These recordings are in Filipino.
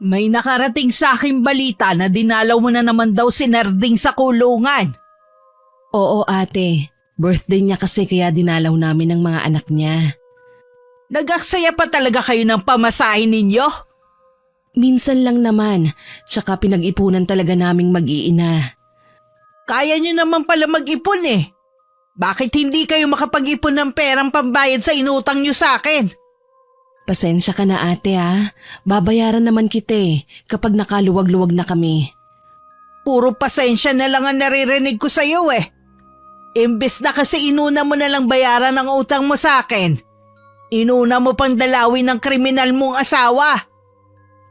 May nakarating sa aking balita na dinalaw mo na naman daw si Narding sa kulungan. Oo ate, birthday niya kasi kaya dinalaw namin ng mga anak niya. Nag-aksaya pa talaga kayo ng pamasahin ninyo? Minsan lang naman, tsaka pinag-ipunan talaga naming mag-iina. Kaya nyo naman pala mag-ipon eh. Bakit hindi kayo makapag-ipon ng perang pambayad sa inutang nyo sa akin? Pasensya ka na ate ha, babayaran naman kita kapag nakaluwag-luwag na kami. Puro pasensya na lang ang naririnig ko sa'yo eh. Imbes na kasi inuna mo na lang bayaran ang utang mo sa akin, inuna mo pang dalawin ng kriminal mong asawa.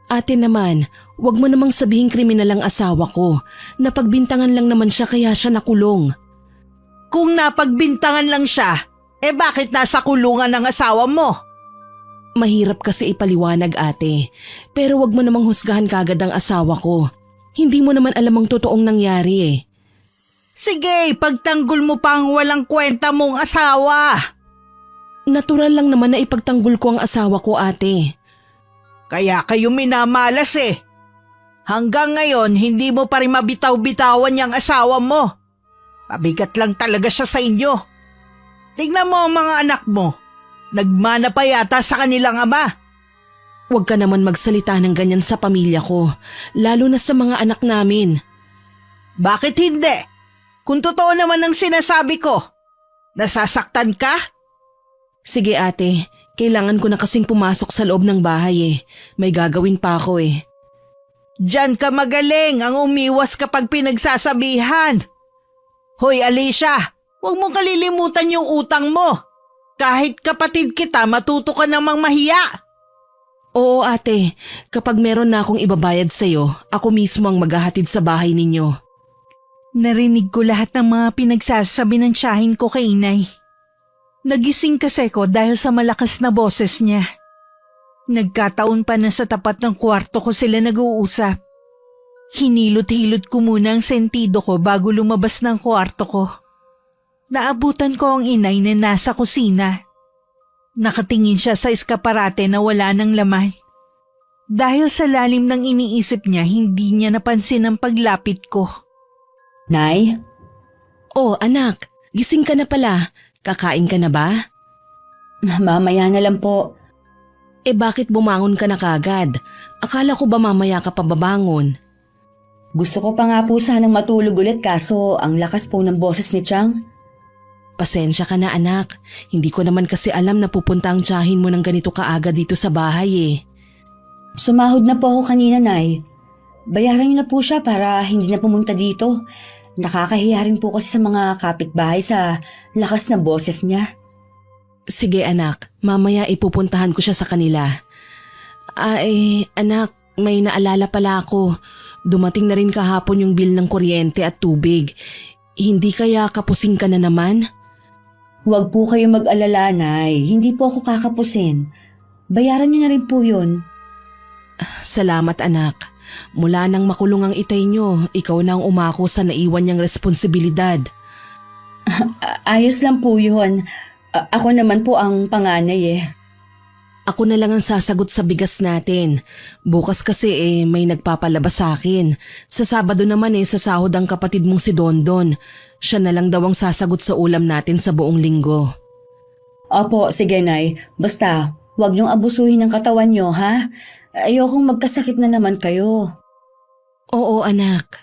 Ate naman, wag mo namang sabihing kriminal ang asawa ko. Napagbintangan lang naman siya kaya siya nakulong. Kung napagbintangan lang siya, bakit nasa kulungan ang asawa mo? Mahirap kasi ipaliwanag ate, pero wag mo namang husgahan kagad ang asawa ko. Hindi mo naman alam ang totoong nangyari Sige, pagtanggol mo pa ang walang kwenta mong asawa. Natural lang naman na ipagtanggol ko ang asawa ko ate. Kaya kayo minamalas Hanggang ngayon, hindi mo pa rin mabitaw-bitawan niyang asawa mo. Pabigat lang talaga siya sa inyo. Tignan mo ang mga anak mo. Nagmana pa yata sa kanilang ama. Huwag ka naman magsalita ng ganyan sa pamilya ko, lalo na sa mga anak namin. Bakit hindi? Kung totoo naman ang sinasabi ko, nasasaktan ka? Sige ate, kailangan ko na kasing pumasok sa loob ng bahay May gagawin pa ako Diyan ka magaling ang umiwas kapag pinagsasabihan. Hoy Alicia, huwag mong kalilimutan yung utang mo. Kahit kapatid kita, matuto ka namang mahiya. Oo ate, kapag meron na akong ibabayad sa'yo, ako mismo ang maghahatid sa bahay ninyo. Narinig ko lahat ng mga pinagsasabi ng tiyahin ko kay inay. Nagising kasi ko dahil sa malakas na boses niya. Nagkataon pa na sa tapat ng kwarto ko sila nag-uusap. Hinilot-hilot ko muna ang sentido ko bago lumabas ng kwarto ko. Naabutan ko ang inay na nasa kusina. Nakatingin siya sa eskaparate na wala ng laman. Dahil sa lalim ng iniisip niya, hindi niya napansin ang paglapit ko. Nay? Oh anak, gising ka na pala. Kakain ka na ba? Mamaya na lang po. Bakit bumangon ka na kagad? Akala ko ba mamaya ka pa babangon? Gusto ko pa nga po sanang matulog ulit kaso ang lakas po ng boses ni Chang. Pasensya ka na anak, hindi ko naman kasi alam na pupunta ang tiyahin mo ng ganito kaaga dito sa bahay Sumahod na po ako kanina, Nay. Bayaran niyo na po siya para hindi na pumunta dito. Nakakahiya rin po kasi sa mga kapitbahay sa lakas ng boses niya. Sige anak, mamaya ipupuntahan ko siya sa kanila. Anak, may naalala pala ako. Dumating na rin kahapon yung bill ng kuryente at tubig. Hindi kaya kapusing ka na naman? Huwag po kayo mag-alala, Nay. Hindi po ako kakapusin. Bayaran niyo na rin po yun. Salamat anak. Mula nang makulong ang itay niyo, ikaw na ang umako sa naiwan niyang responsibilidad. Ayos lang po yun. Ako naman po ang panganay Ako na lang ang sasagot sa bigas natin. Bukas kasi may nagpapalabas sa akin. Sa Sabado naman sa sahod ang kapatid mong si Dondon. Siya na lang daw ang sasagot sa ulam natin sa buong linggo. Opo, sige Nay. Basta, huwag niyong abusuhin ang katawan niyo, ha? Ayokong magkasakit na naman kayo. Oo anak.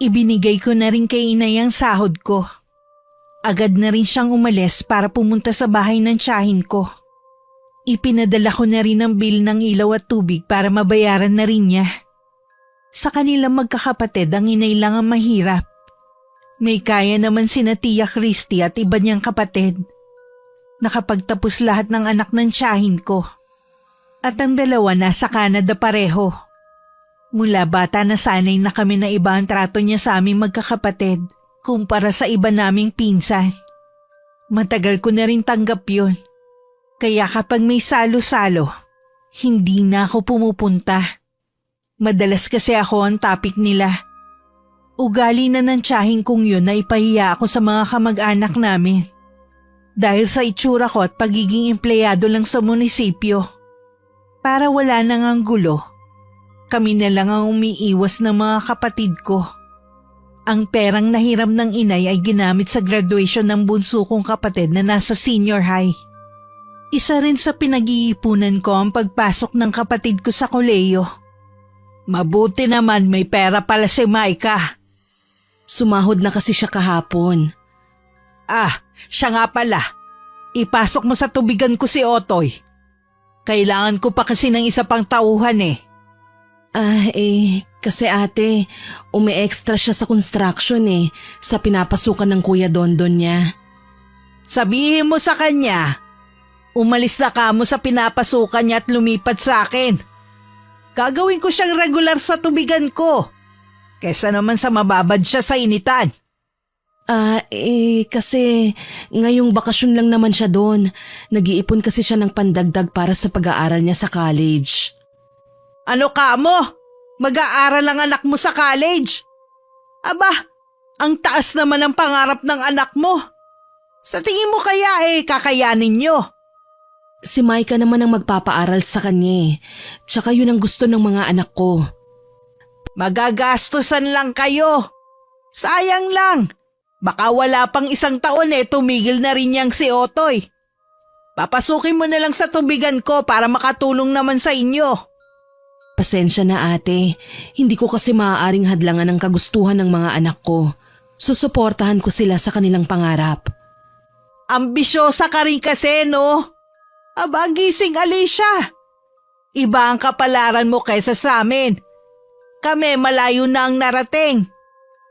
Ibinigay ko na rin kay inay ang sahod ko. Agad na rin siyang umalis para pumunta sa bahay ng tiyahin ko. Ipinadala ko na rin ang bill ng ilaw at tubig para mabayaran na rin niya. Sa kanilang magkakapatid, ang inay lang ang mahirap. May kaya naman sina Tia Christy at iba niyang kapatid. Nakapagtapos lahat ng anak ng tiyahin ko. At ang dalawa nasa Canada pareho. Mula bata na sanay na kami na iba ang trato niya sa aming magkakapatid kumpara sa iba naming pinsan. Matagal ko na rin tanggap yun. Kaya kapag may salo-salo, hindi na ako pumupunta. Madalas kasi ako ang topic nila. Ugali na ng tiyahin kong yun na ipahiya ako sa mga kamag-anak namin. Dahil sa itsura ko at pagiging empleyado lang sa munisipyo. Para wala nang ang gulo, Kami na lang ang umiiwas ng mga kapatid ko. Ang perang nahiram ng inay ay ginamit sa graduation ng bunso kong kapatid na nasa senior high. Isa rin sa pinag-iipunan ko ang pagpasok ng kapatid ko sa koleyo. Mabuti naman may pera pala si Micah. Sumahod na kasi siya kahapon. Siya nga pala. Ipasok mo sa tubigan ko si Otoy. Kailangan ko pa kasi ng isa pang tauhan eh. Kasi ate, umi-extra siya sa construction sa pinapasukan ng Kuya Dondon niya. Sabihin mo sa kanya, umalis na kamo sa pinapasukan niya at lumipat sa akin. Gagawin ko siyang regular sa tubigan ko. Kesa naman sa mababad siya sa initan. Kasi ngayong bakasyon lang naman siya doon. Nag-iipon kasi siya ng pandagdag para sa pag-aaral niya sa college. Ano ka mo? Mag-aaral ang anak mo sa college? Aba, ang taas naman ang pangarap ng anak mo. Sa tingin mo kaya kakayanin niyo? Si Micah naman ang magpapaaral sa kanya. Tsaka yun ang gusto ng mga anak ko. Magagastusan lang kayo. Sayang lang. Baka wala pang isang taon tumigil na rin niyang si Otoy. Papasukin mo na lang sa tubigan ko para makatulong naman sa inyo. Pasensya na ate, hindi ko kasi maaaring hadlangan ang kagustuhan ng mga anak ko. Susuportahan ko sila sa kanilang pangarap. Ambisyosa ka rin kasi, no? Aba, gising Alicia. Iba ang kapalaran mo kaysa sa amin. Kami malayo na ang narating.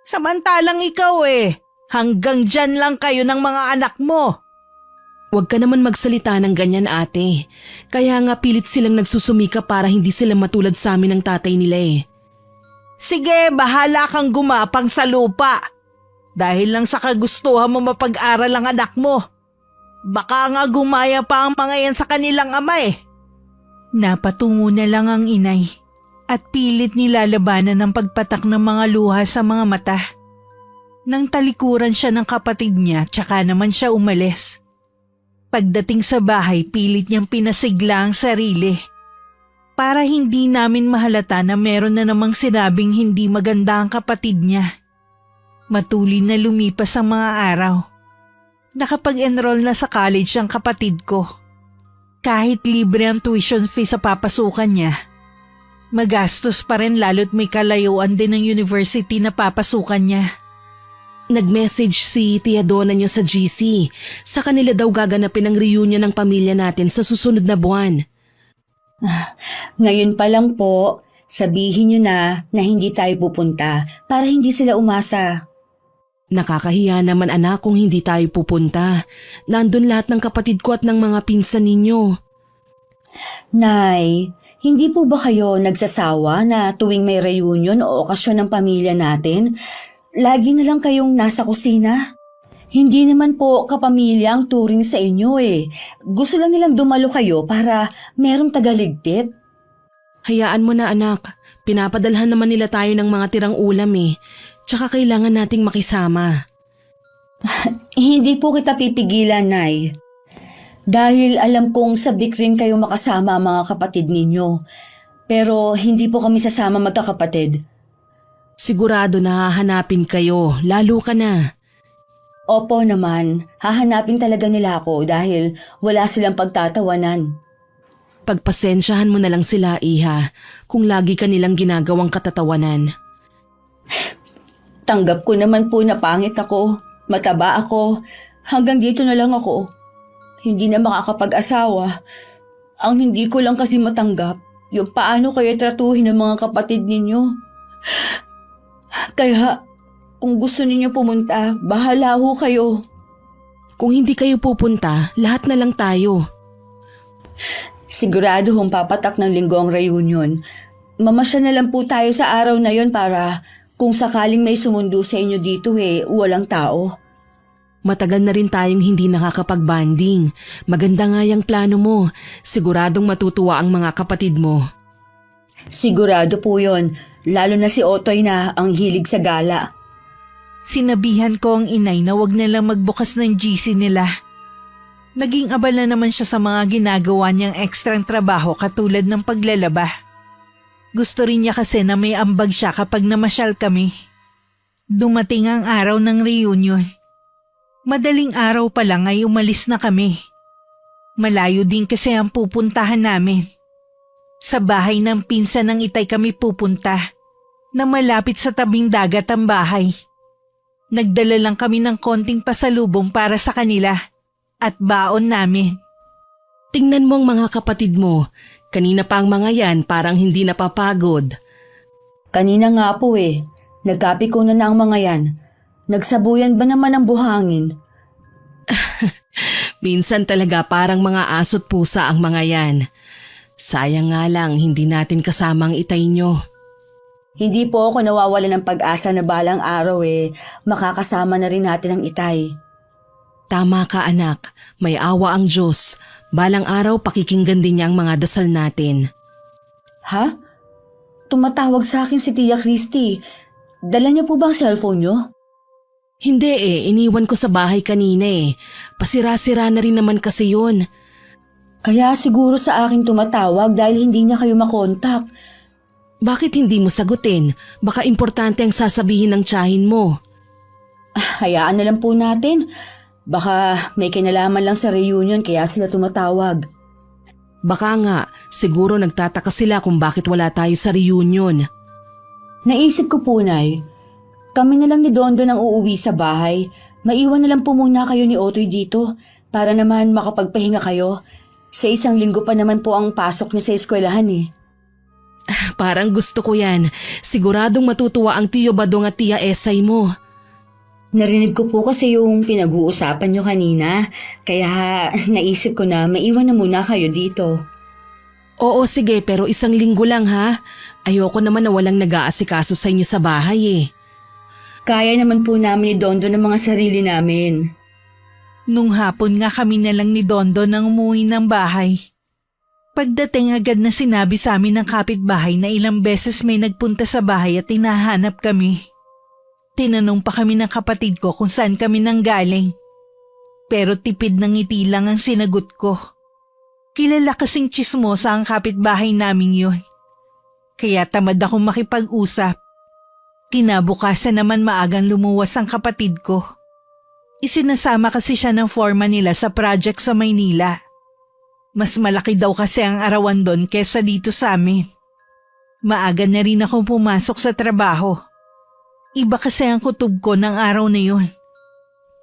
Samantalang ikaw hanggang dyan lang kayo ng mga anak mo. Huwag ka naman magsalita ng ganyan ate. Kaya nga pilit silang nagsusumika para hindi sila matulad sa amin ng tatay nila Sige, bahala kang gumapang sa lupa. Dahil lang sa kagustuhan mo mapag-aral ang anak mo. Baka nga gumaya pa ang mga yan sa kanilang ama Napatungo na lang ang inay at pilit nilalabanan ang pagpatak ng mga luha sa mga mata. Nang talikuran siya ng kapatid niya, tsaka naman siya umalis. Pagdating sa bahay, pilit niyang pinasigla ang sarili. Para hindi namin mahalata na meron na namang sinabing hindi maganda ang kapatid niya. Matuloy na lumipas ang mga araw. Nakapag-enroll na sa college ang kapatid ko. Kahit libre ang tuition fee sa papasukan niya, magastos pa rin lalo't may kalayuan din ng university na papasukan niya. Nag-message si Tia Donna niyo sa GC. Sa kanila daw gaganapin ang reunion ng pamilya natin sa susunod na buwan. Ngayon pa lang po, sabihin niyo na hindi tayo pupunta para hindi sila umasa. Nakakahiya naman anak kung hindi tayo pupunta. Nandun lahat ng kapatid ko at ng mga pinsan ninyo. Nay, hindi po ba kayo nagsasawa na tuwing may reunion o okasyon ng pamilya natin, lagi na lang kayong nasa kusina? Hindi naman po kapamilya ang turing sa inyo Gusto lang nilang dumalo kayo para merong tagaligpit. Hayaan mo na anak. Pinapadalhan naman nila tayo ng mga tirang ulam Tsaka kailangan nating makisama. Hindi po kita pipigilan, Nay. Dahil alam kong sabik rin kayo makasama ang mga kapatid ninyo. Pero hindi po kami sasama magkakapatid. Sigurado na hahanapin kayo, lalo ka na. Opo naman, hahanapin talaga nila ako dahil wala silang pagtatawanan. Pagpasensyahan mo na lang sila, Iha, kung lagi ka nilang ginagawang katatawanan. Tanggap ko naman po na pangit ako, mataba ako, hanggang dito na lang ako. Hindi na makakapag-asawa. Ang hindi ko lang kasi matanggap, yung paano kayo tratuhin ng mga kapatid ninyo. Kaya, kung gusto ninyo pumunta, bahala ho kayo. Kung hindi kayo pupunta, lahat na lang tayo. Sigurado hong papatak ng linggo ang reunion. Mamasya na lang po tayo sa araw na yon para kung sakaling may sumundo sa inyo dito walang tao. Matagal na rin tayong hindi nakakapag-banding. Maganda nga yung plano mo. Siguradong matutuwa ang mga kapatid mo. Sigurado po yon, lalo na si Otoy na ang hilig sa gala. Sinabihan ko ang inay na wag na lang magbukas ng GC nila. Naging abala naman siya sa mga ginagawa niyang ekstrang trabaho katulad ng paglalaba. Gusto rin niya kasi na may ambag siya kapag namasyal kami. Dumating ang araw ng reunion. Madaling araw pa lang ay umalis na kami. Malayo din kasi ang pupuntahan namin. Sa bahay ng pinsan ng Itay kami pupunta, na malapit sa tabing dagat ang bahay. Nagdala lang kami ng konting pasalubong para sa kanila at baon namin. Tingnan mo ang mga kapatid mo. Kanina pa ang mga yan parang hindi napapagod. Kanina nga po eh. Nagkape ko na ang mga yan. Nagsabuyan ba naman ang buhangin? Minsan talaga parang mga aso't pusa ang mga yan. Sayang nga lang hindi natin kasama ang Itay nyo. Hindi po ako nawawala ng pag-asa na balang araw makakasama na rin natin ang Itay. Tama ka anak, may awa ang Diyos. Balang araw pakikinggan din niya ang mga dasal natin. Ha? Tumatawag sa akin si Tia Christy. Dala niyo po ba ang cellphone niyo? Hindi iniwan ko sa bahay kanina Pasira-sira na rin naman kasi yun. Kaya siguro sa akin tumatawag dahil hindi niya kayo makontak. Bakit hindi mo sagutin? Baka importante ang sasabihin ng tiyahin mo. Hayaan na lang po natin. Baka may kinalaman lang sa reunion kaya sila tumatawag. Baka nga, siguro nagtataka sila kung bakit wala tayo sa reunion. Naisip ko po, Nay. Kami na lang ni Dondon ang uuwi sa bahay. Maiwan na lang po muna kayo ni Otoy dito para naman makapagpahinga kayo. Sa 1 linggo pa naman po ang pasok niya sa eskwelahan Parang gusto ko yan. Siguradong matutuwa ang Tiyo Badong at Tia Esay mo. Narinig ko po kasi yung pinag-uusapan niyo kanina. Kaya naisip ko na maiwan na muna kayo dito. Oo sige pero 1 linggo lang ha. Ayoko naman na walang nag-aasikaso sa inyo sa bahay Kaya naman po namin ni Dondon ang mga sarili namin. Nung hapon nga kami na lang ni Dondo nang umuwi ng bahay. Pagdating agad na sinabi sa amin ng kapitbahay na ilang beses may nagpunta sa bahay at hinahanap kami. Tinanong pa kami ng kapatid ko kung saan kami nanggaling. Pero tipid ng ngiti lang ang sinagot ko. Kilala kasing tsismosa ang kapitbahay naming yun. Kaya tamad akong makipag-usap. Kinabukasan naman maagang lumuwas ang kapatid ko. Isinasama kasi siya ng foreman nila sa project sa Maynila. Mas malaki daw kasi ang arawan doon kesa dito sa amin. Maaga na rin akong pumasok sa trabaho. Iba kasi ang kutob ko ng araw na yun.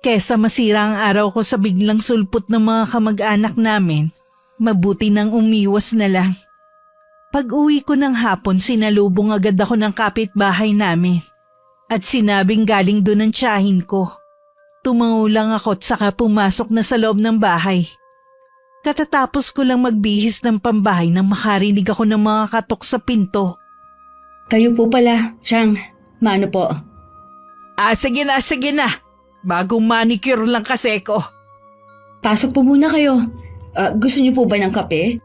Kesa masira ang araw ko sa biglang sulpot ng mga kamag-anak namin, mabuti nang umiwas na lang. Pag-uwi ko ng hapon, sinalubong agad ako ng kapitbahay namin at sinabing galing doon ang tiyahin ko. Tumango lang ako at saka pumasok na sa loob ng bahay. Katatapos ko lang magbihis ng pambahay nang makarinig ako ng mga katok sa pinto. Kayo po pala, Chang. Mano po? Sige na. Bagong manicure lang kasi ko. Pasok po muna kayo. Gusto niyo po ba ng kape?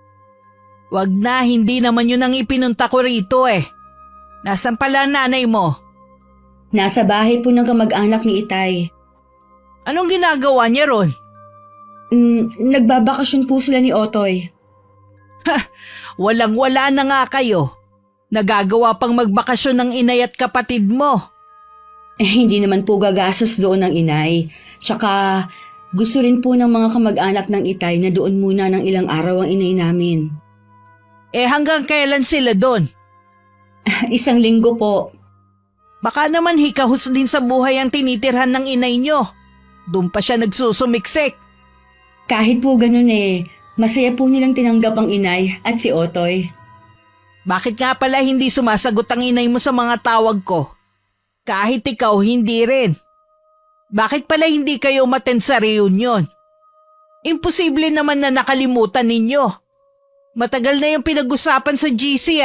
Wag na, hindi naman yun ang ipinunta ko rito Nasaan pala ang nanay mo? Nasa bahay po ng kamag-anak ni Itay. Anong ginagawa niya ron? Nagbabakasyon po sila ni Otoy. Walang-wala na nga kayo. Nagagawa pang magbakasyon ng inay at kapatid mo. Hindi naman po gagastos doon ng inay. Tsaka gusto rin po ng mga kamag-anak ng Itay na doon muna ng ilang araw ang inay namin. Hanggang kailan sila doon? 1 linggo po. Baka naman hikahos din sa buhay ang tinitirhan ng inay nyo. Doon pa siya nagsusumiksik. Kahit po ganun masaya po nilang tinanggap ang inay at si Otoy. Bakit nga pala hindi sumasagot ang inay mo sa mga tawag ko? Kahit ikaw hindi rin. Bakit pala hindi kayo umattend sa reunion? Imposible naman na nakalimutan ninyo. Matagal na yung pinag-usapan sa GC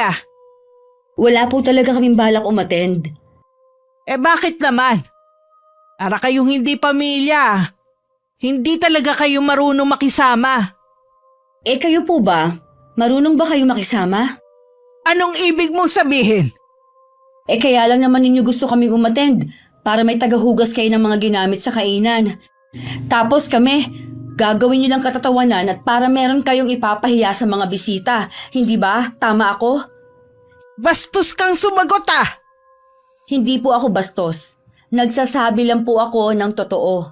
Wala po talaga kaming balak umattend. Bakit naman? Para kayong hindi pamilya. Hindi talaga kayo marunong makisama. Kayo po ba? Marunong ba kayo makisama? Anong ibig mong sabihin? Kaya lang naman ninyo gusto kaming umattend para may tagahugas kayo ng mga ginamit sa kainan. Tapos kami, gagawin nyo lang katatawanan at para meron kayong ipapahiya sa mga bisita. Hindi ba? Tama ako? Bastos kang sumagot ah! Hindi po ako bastos. Nagsasabi lang po ako ng totoo.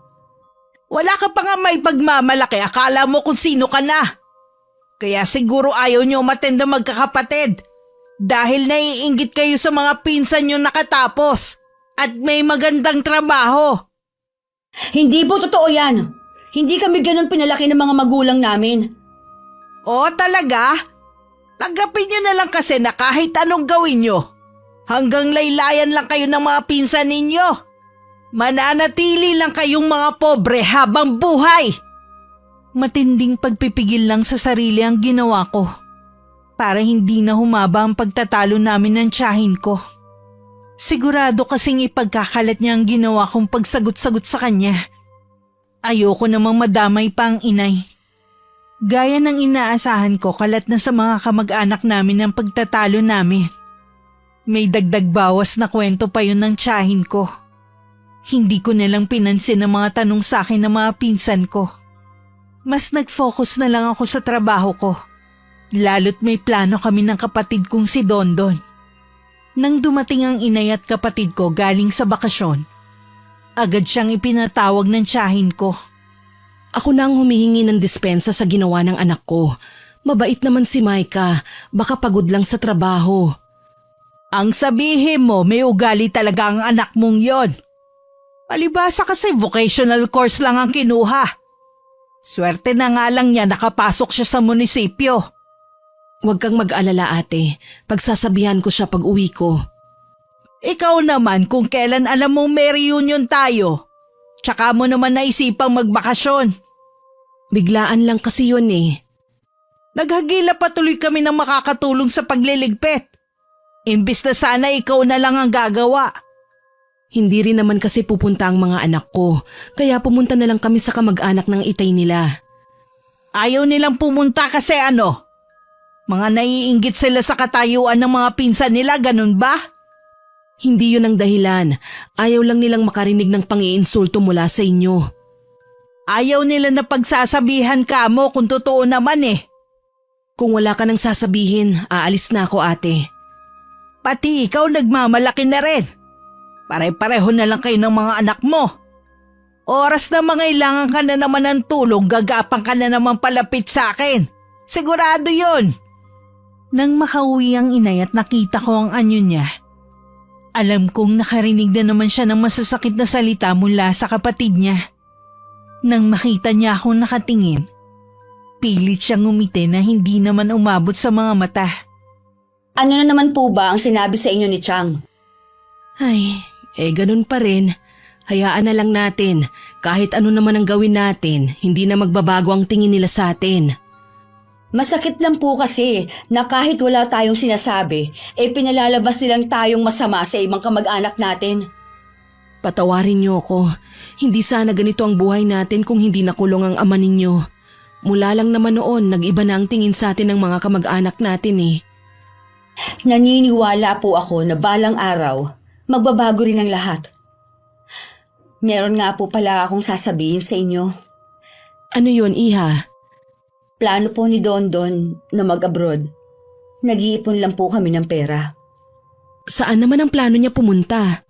Wala ka pa nga may pagmamalaki, akala mo kung sino ka na. Kaya siguro ayaw niyo umattend na magkakapatid. Dahil naiinggit kayo sa mga pinsan niyo nakatapos at may magandang trabaho. Hindi po totoo yan. Hindi kami ganun pinalaki ng mga magulang namin. O talaga? Tanggapin niyo na lang kasi na kahit anong gawin niyo. Hanggang laylayan lang kayo ng mga pinsan ninyo. Mananatili lang kayong mga pobre habang buhay. Matinding pagpipigil lang sa sarili ang ginawa ko. Para hindi na humaba ang pagtatalo namin ng tiyahin ko. Sigurado kasing ipagkakalat niya ang ginawa kong pagsagot-sagot sa kanya. Ayoko namang madamay pa ang inay. Gaya ng inaasahan ko, kalat na sa mga kamag-anak namin ang pagtatalo namin. May dagdag bawas na kwento pa yun ng tiyahin ko. Hindi ko nalang pinansin ang mga tanong sa akin ng mga pinsan ko. Mas nag-focus na lang ako sa trabaho ko. Lalo't may plano kami ng kapatid kong si Dondon. Nang dumating ang inay at kapatid ko galing sa bakasyon, agad siyang ipinatawag ng tiyahin ko. Ako na ang humihingi ng dispensa sa ginawa ng anak ko. Mabait naman si Micah, baka pagod lang sa trabaho. Ang sabihin mo, may ugali talaga ang anak mong yon. Palibasa kasi vocational course lang ang kinuha. Swerte na nga lang niya nakapasok siya sa munisipyo. Huwag kang mag-alala ate, pagsasabihan ko siya pag uwi ko. Ikaw naman kung kailan alam mong may reunion tayo. Tsaka mo naman naisipang magbakasyon. Biglaan lang kasi yun eh. Naghagila pa tuloy kami ng makakatulong sa pagliligpit. Imbis na sana ikaw na lang ang gagawa. Hindi rin naman kasi pupunta ang mga anak ko, kaya pumunta na lang kami sa kamag-anak ng itay nila. Ayaw nilang pumunta kasi ano? Mga naiinggit sila sa katayuan ng mga pinsan nila, ganun ba? Hindi yun ang dahilan. Ayaw lang nilang makarinig ng pang-iinsulto mula sa inyo. Ayaw nila na pagsasabihan ka mo kung totoo naman eh. Kung wala ka nang sasabihin, aalis na ako ate. Pati ikaw nagmamalaki na rin. Pare-pareho na lang kayo ng mga anak mo. Oras na mangailangan ka na naman ng tulong, gagapang ka na naman palapit sa akin. Sigurado yun. Nang makauwi ang inay at nakita ko ang anyo niya, alam kong nakarinig na naman siya ng masasakit na salita mula sa kapatid niya. Nang makita niya akong nakatingin, pilit siyang ngumiti na hindi naman umabot sa mga mata. Ano na naman po ba ang sinabi sa inyo ni Chang? Ay, ganun pa rin. Hayaan na lang natin. Kahit ano naman ang gawin natin, hindi na magbabago ang tingin nila sa atin. Masakit lang po kasi na kahit wala tayong sinasabi, pinalalabas nilang tayong masama sa ibang kamag-anak natin. Patawarin niyo ako. Hindi sana ganito ang buhay natin kung hindi nakulong ang ama ninyo. Mula lang naman noon, nag-iba na ang tingin sa atin ng mga kamag-anak natin eh. Naniniwala po ako na balang araw, magbabago rin ang lahat. Meron nga po pala akong sasabihin sa inyo. Ano yun, Iha? Plano po ni Dondon na mag-abroad. Nag-iipon lang po kami ng pera. Saan naman ang plano niya pumunta?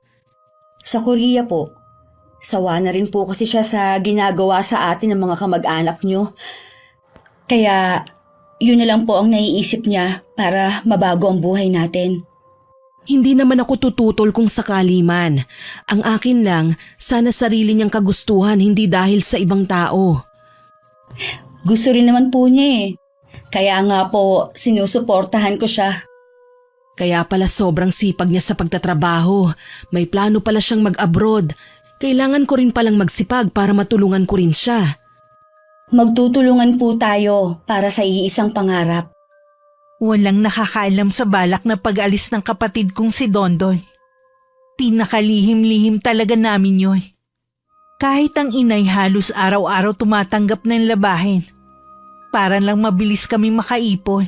Sa Korea po. Sawa na rin po kasi siya sa ginagawa sa atin ng mga kamag-anak nyo. Kaya yun na lang po ang naiisip niya para mabago ang buhay natin. Hindi naman ako tututol kung sakali man. Ang akin lang, sana sarili niyang kagustuhan, hindi dahil sa ibang tao. Gusto rin naman po niya eh. Kaya nga po, sinusuportahan ko siya. Kaya pala sobrang sipag niya sa pagtatrabaho. May plano pala siyang mag-abroad. Kailangan ko rin palang magsipag para matulungan ko rin siya. Magtutulungan po tayo para sa iisang pangarap. Walang nakakaalam sa balak na pag-alis ng kapatid kong si Dondon. Pinakalihim-lihim talaga namin yon. Kahit ang inay halos araw-araw tumatanggap ng labahin. Para lang mabilis kami makaipon.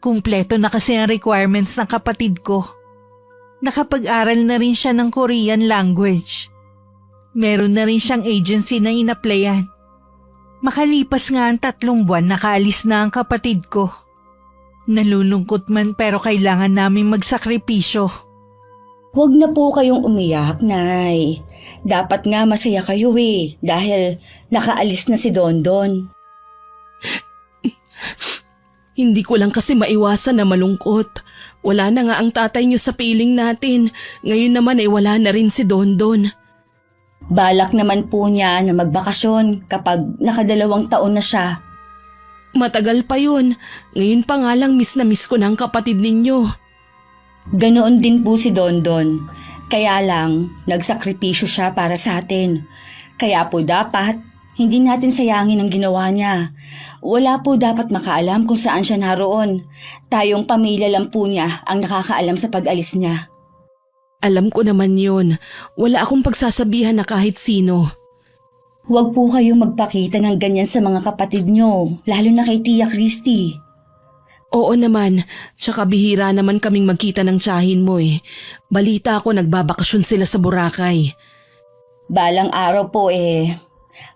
Kumpleto na kasi ang requirements ng kapatid ko. Nakapag-aral na rin siya ng Korean language. Meron na rin siyang agency na inaplayan. Makalipas nga ang 3 buwan nakaalis na ang kapatid ko. Nalulungkot man pero kailangan naming magsakripisyo. Huwag na po kayong umiyak, Nay. Dapat nga masaya kayo dahil nakaalis na si Dondon. Hindi ko lang kasi maiwasan na malungkot. Wala na nga ang tatay niyo sa piling natin. Ngayon naman ay wala na rin si Dondon. Balak naman po niya na magbakasyon kapag nakadalawang taon na siya. Matagal pa yun. Ngayon pa nga lang miss na miss ko na ang kapatid ninyo. Ganoon din po si Dondon. Kaya lang, nagsakripisyo siya para sa atin. Kaya po dapat, hindi natin sayangin ang ginawa niya. Wala po dapat makaalam kung saan siya naroon. Tayong pamilya lang po niya ang nakakaalam sa pag-alis niya. Alam ko naman yun. Wala akong pagsasabihan na kahit sino. Huwag po kayong magpakita ng ganyan sa mga kapatid niyo, lalo na kay Tia Christy. Oo naman, tsaka bihira naman kaming magkita ng tiyahin mo eh. Balita ko nagbabakasyon sila sa Boracay. Balang araw po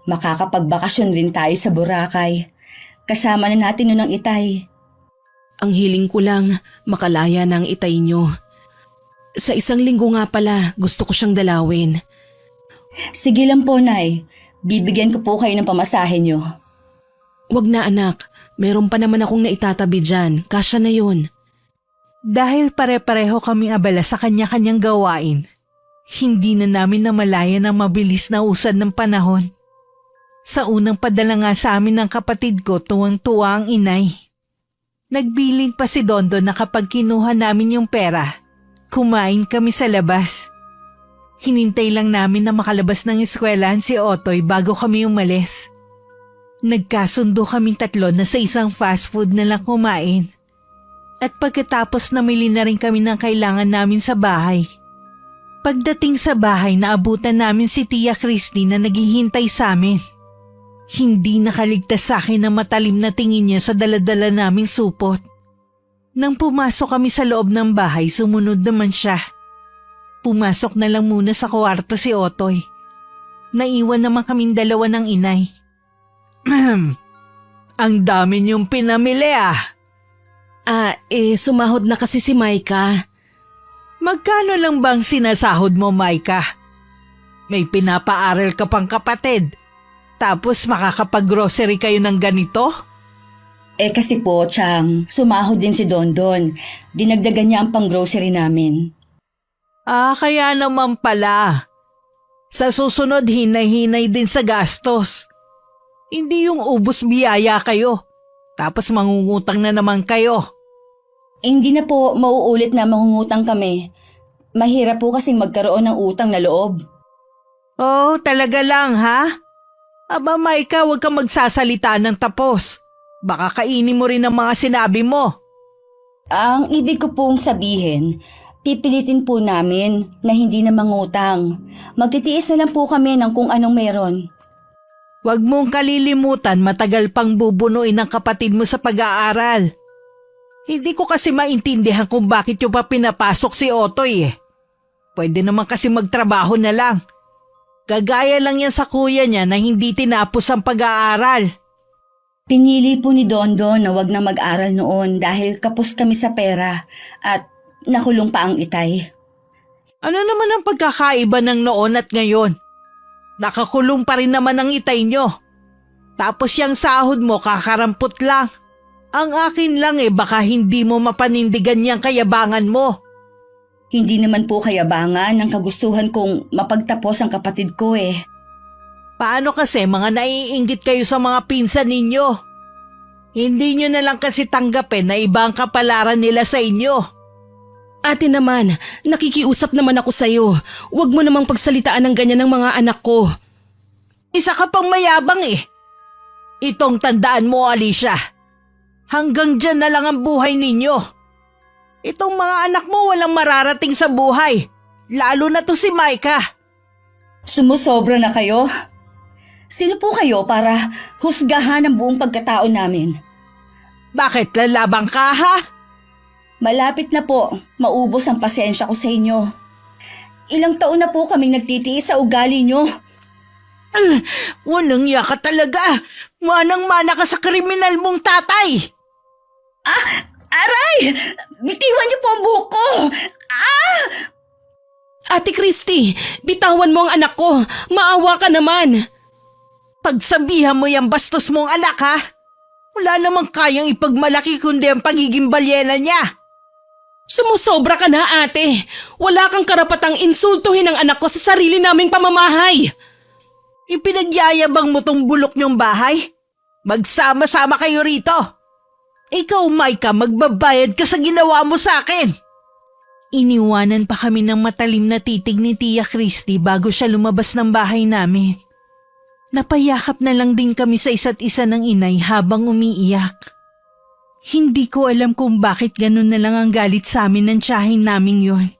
makakapagbakasyon rin tayo sa Boracay. Kasama na natin nun ang itay. Ang hiling ko lang, makalaya na ang itay nyo. Sa 1 linggo nga pala, gusto ko siyang dalawin. Sige lang po, Nay. Bibigyan ko po kayo ng pamasahe niyo. Wag na anak, meron pa naman akong naitatabi dyan, kasya na yun. Dahil pare-pareho kami abala sa kanya-kanyang gawain, hindi na namin namalayan ang mabilis na usad ng panahon. Sa unang padala nga sa amin ng kapatid ko, tuwang-tuwa ang inay. Nagbiling pa si Dondon na kapag kinuha namin yung pera, kumain kami sa labas. Hinintay lang namin na makalabas ng eskwelahan si Otoy bago kami umalis. Nagkasundo kaming 3 na sa isang fast food na lang kumain. At pagkatapos namili na rin kami ng kailangan namin sa bahay. Pagdating sa bahay, naabutan namin si Tia Christy na naghihintay sa amin. Hindi nakaligtas sa akin ang matalim na tingin niya sa daladala naming supot. Nang pumasok kami sa loob ng bahay, sumunod naman siya. Pumasok na lang muna sa kwarto si Otoy. Naiwan naman kaming dalawa ng inay. Ang dami niyong pinamili Sumahod na kasi si Maika. Magkano lang bang sinasahod mo, Maika? May pinapaaral ka pang kapatid. Tapos makakapag-grocery kayo ng ganito? Kasi po, Chang, sumahod din si Dondon. Dinagdagan niya ang pang-grocery namin. Kaya naman pala. Sa susunod, hinay-hinay din sa gastos. Hindi yung ubos biyaya kayo. Tapos mangungutang na naman kayo. Hindi na po mauulit na mangungutang kami. Mahirap po kasing magkaroon ng utang na loob. Oh, talaga lang ha? Aba Maika, huwag kang magsasalita ng tapos. Baka kainin mo rin ang mga sinabi mo. Ang ibig ko pong sabihin, pipilitin po namin na hindi na mangutang. Magtitiis na lang po kami ng kung anong meron. Huwag mong kalilimutan, matagal pang bubunuin ang kapatid mo sa pag-aaral. Hindi ko kasi maintindihan kung bakit yung pa pinapasok si Otoy Pwede naman kasi magtrabaho na lang. Gagaya lang yan sa kuya niya na hindi tinapos ang pag-aaral. Pinili po ni Dondon na wag na mag-aral noon dahil kapos kami sa pera at nakulong pa ang itay. Ano naman ang pagkakaiba ng noon at ngayon? Nakakulong pa rin naman ang itay nyo. Tapos yung sahod mo kakarampot lang. Ang akin lang baka hindi mo mapanindigan yung kayabangan mo. Hindi naman po kayabangan ang kagustuhan kong mapagtapos ang kapatid ko Paano kasi mga naiinggit kayo sa mga pinsan ninyo? Hindi nyo na lang kasi tanggapin na iba ang kapalaran nila sa inyo. Ate naman, nakikiusap naman ako sa'yo. Huwag mo namang pagsalitaan ng ganyan ng mga anak ko. Isa ka pang mayabang Itong tandaan mo, Alicia. Hanggang dyan na lang ang buhay ninyo. Itong mga anak mo walang mararating sa buhay. Lalo na to si Maika. Sumusobra na kayo? Sino po kayo para husgahan ang buong pagkatao namin? Bakit lalabang ka ha? Malapit na po, maubos ang pasensya ko sa inyo. Ilang taon na po kaming nagtitiis sa ugali nyo. Walang yaka talaga. Manang-mana ka sa kriminal mong tatay. Aray! Bitiwan niyo po ang buhok ko! Ate Christy, bitawan mo ang anak ko. Maawa ka naman. Pagsabihan mo yung bastos mong anak ha? Wala namang kayang ipagmalaki kundi ang pagiging balyena niya. Sumusobra ka na, ate. Wala kang karapatang insultuhin ang anak ko sa sarili naming pamamahay. Ipinagyayabang mo tong bulok niyong bahay? Magsama-sama kayo rito. Ikaw, Micah, magbabayad ka sa ginawa mo sa akin. Iniwanan pa kami ng matalim na titig ni Tia Christy bago siya lumabas ng bahay namin. Napayakap na lang din kami sa isa't isa ng inay habang umiiyak. Hindi ko alam kung bakit ganun na lang ang galit sa amin ng tiyahin naming yon.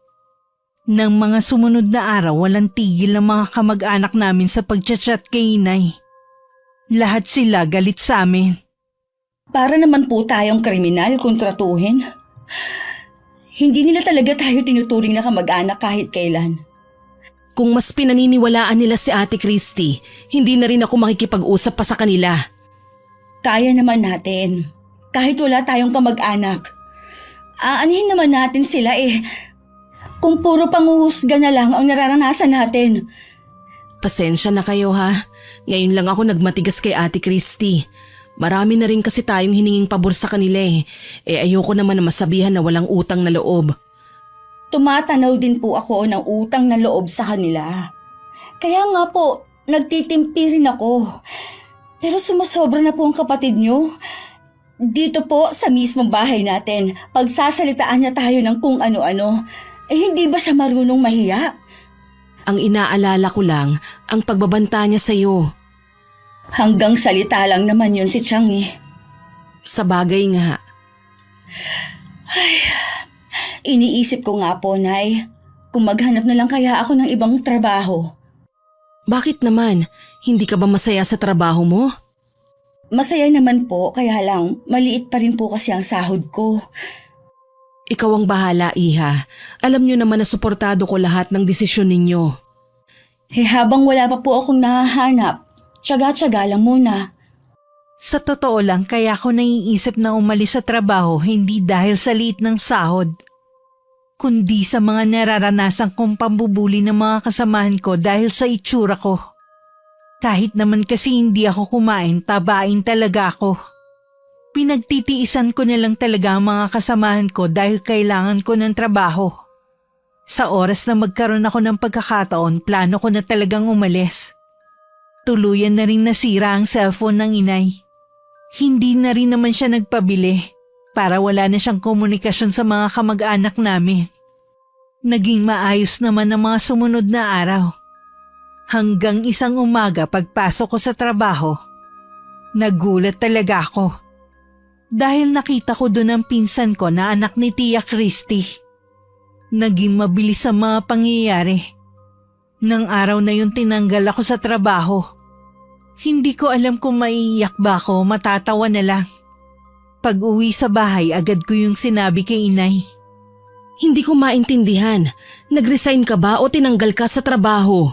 Nang mga sumunod na araw, walang tigil ng mga kamag-anak namin sa pagchat-chat kay inay. Lahat sila galit sa amin. Para naman po tayong kriminal kung tratuhin. Hindi nila talaga tayo tinuturing na kamag-anak kahit kailan. Kung mas pinaniniwalaan nila si Ate Christy, hindi na rin ako makikipag-usap pa sa kanila. Kaya naman natin. Kahit wala tayong kamag-anak. Aanhin naman natin sila eh. Kung puro panguhusga na lang ang nararanasan natin. Pasensya na kayo ha. Ngayon lang ako nagmatigas kay Ate Christy. Marami na rin kasi tayong hininging pabor sa kanila eh. Ayoko naman na masabihan na walang utang na loob. Tumatanaw din po ako ng utang na loob sa kanila. Kaya nga po, nagtitimpi rin ako. Pero sumasobra na po ang kapatid niyo. Dito po sa mismong bahay natin, pagsasalitaan niya tayo ng kung ano-ano. Hindi ba siya marunong mahiya? Ang inaalala ko lang, ang pagbabanta niya sa'yo. Hanggang salita lang naman yun si Chang eh. Sa bagay nga. Iniisip ko nga po, Nay, kung maghanap na lang kaya ako ng ibang trabaho. Bakit naman? Hindi ka ba masaya sa trabaho mo? Masaya naman po, kaya lang maliit pa rin po kasi ang sahod ko. Ikaw ang bahala, Iha. Alam niyo naman na suportado ko lahat ng desisyon ninyo. Habang wala pa po akong nahahanap, tiyaga-tiyaga lang muna. Sa totoo lang, kaya ako naiisip na umalis sa trabaho hindi dahil sa liit ng sahod, kundi sa mga nararanasan kong pambubuli ng mga kasamahan ko dahil sa itsura ko. Kahit naman kasi hindi ako kumain, tabain talaga ako. Pinagtitiisan ko na lang talaga ang mga kasamahan ko dahil kailangan ko ng trabaho. Sa oras na magkaroon ako ng pagkakataon, plano ko na talagang umalis. Tuluyan na rin nasira ang cellphone ng inay. Hindi na rin naman siya nagpabili para wala na siyang komunikasyon sa mga kamag-anak namin. Naging maayos naman ang mga sumunod na araw. Hanggang isang umaga pagpasok ko sa trabaho, nagulat talaga ako. Dahil nakita ko doon ang pinsan ko na anak ni Tia Christy. Naging mabilis ang mga pangyayari. Nang araw na yun tinanggal ako sa trabaho. Hindi ko alam kung maiiyak ba ako o matatawa na lang. Pag uwi sa bahay, agad ko yung sinabi kay inay. Hindi ko maintindihan. Nag-resign ka ba o tinanggal ka sa trabaho?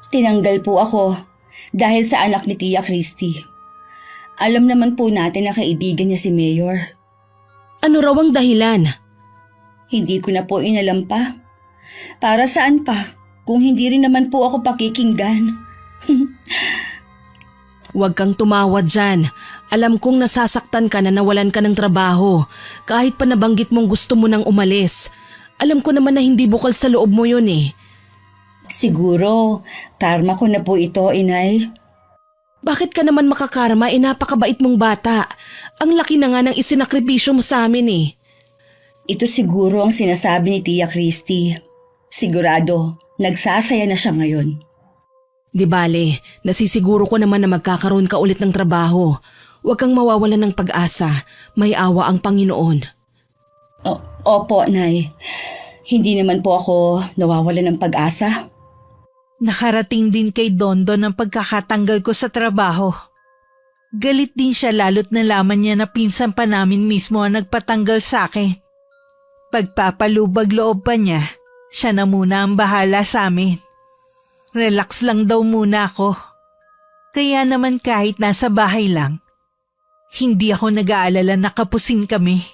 Tinanggal po ako dahil sa anak ni Tia Christy. Alam naman po natin na kaibigan niya si Mayor. Ano raw ang dahilan? Hindi ko na po inalam pa. Para saan pa kung hindi rin naman po ako pakikinggan? Huwag kang tumawa dyan. Alam kong nasasaktan ka na nawalan ka ng trabaho. Kahit pa nabanggit mong gusto mo nang umalis. Alam ko naman na hindi bukal sa loob mo yun eh. Siguro, karma ko na po ito, inay. Bakit ka naman makakarma napakabait mong bata? Ang laki na nga ng isinakripisyo mo sa amin eh. Ito siguro ang sinasabi ni Tia Christy. Sigurado, nagsasaya na siya ngayon. Di bale, nasisiguro ko naman na magkakaroon ka ulit ng trabaho. Huwag kang mawawalan ng pag-asa. May awa ang Panginoon. Opo, Nay. Hindi naman po ako nawawalan ng pag-asa. Nakarating din kay Dondon ang pagkakatanggal ko sa trabaho. Galit din siya lalo't nalaman niya na pinsan pa namin mismo ang nagpatanggal sa akin. Pagpapalubag loob pa niya, siya na muna ang bahala sa amin. Relax lang daw muna ako. Kaya naman kahit nasa bahay lang, Hindi ako nag-aalala na kapusin kami.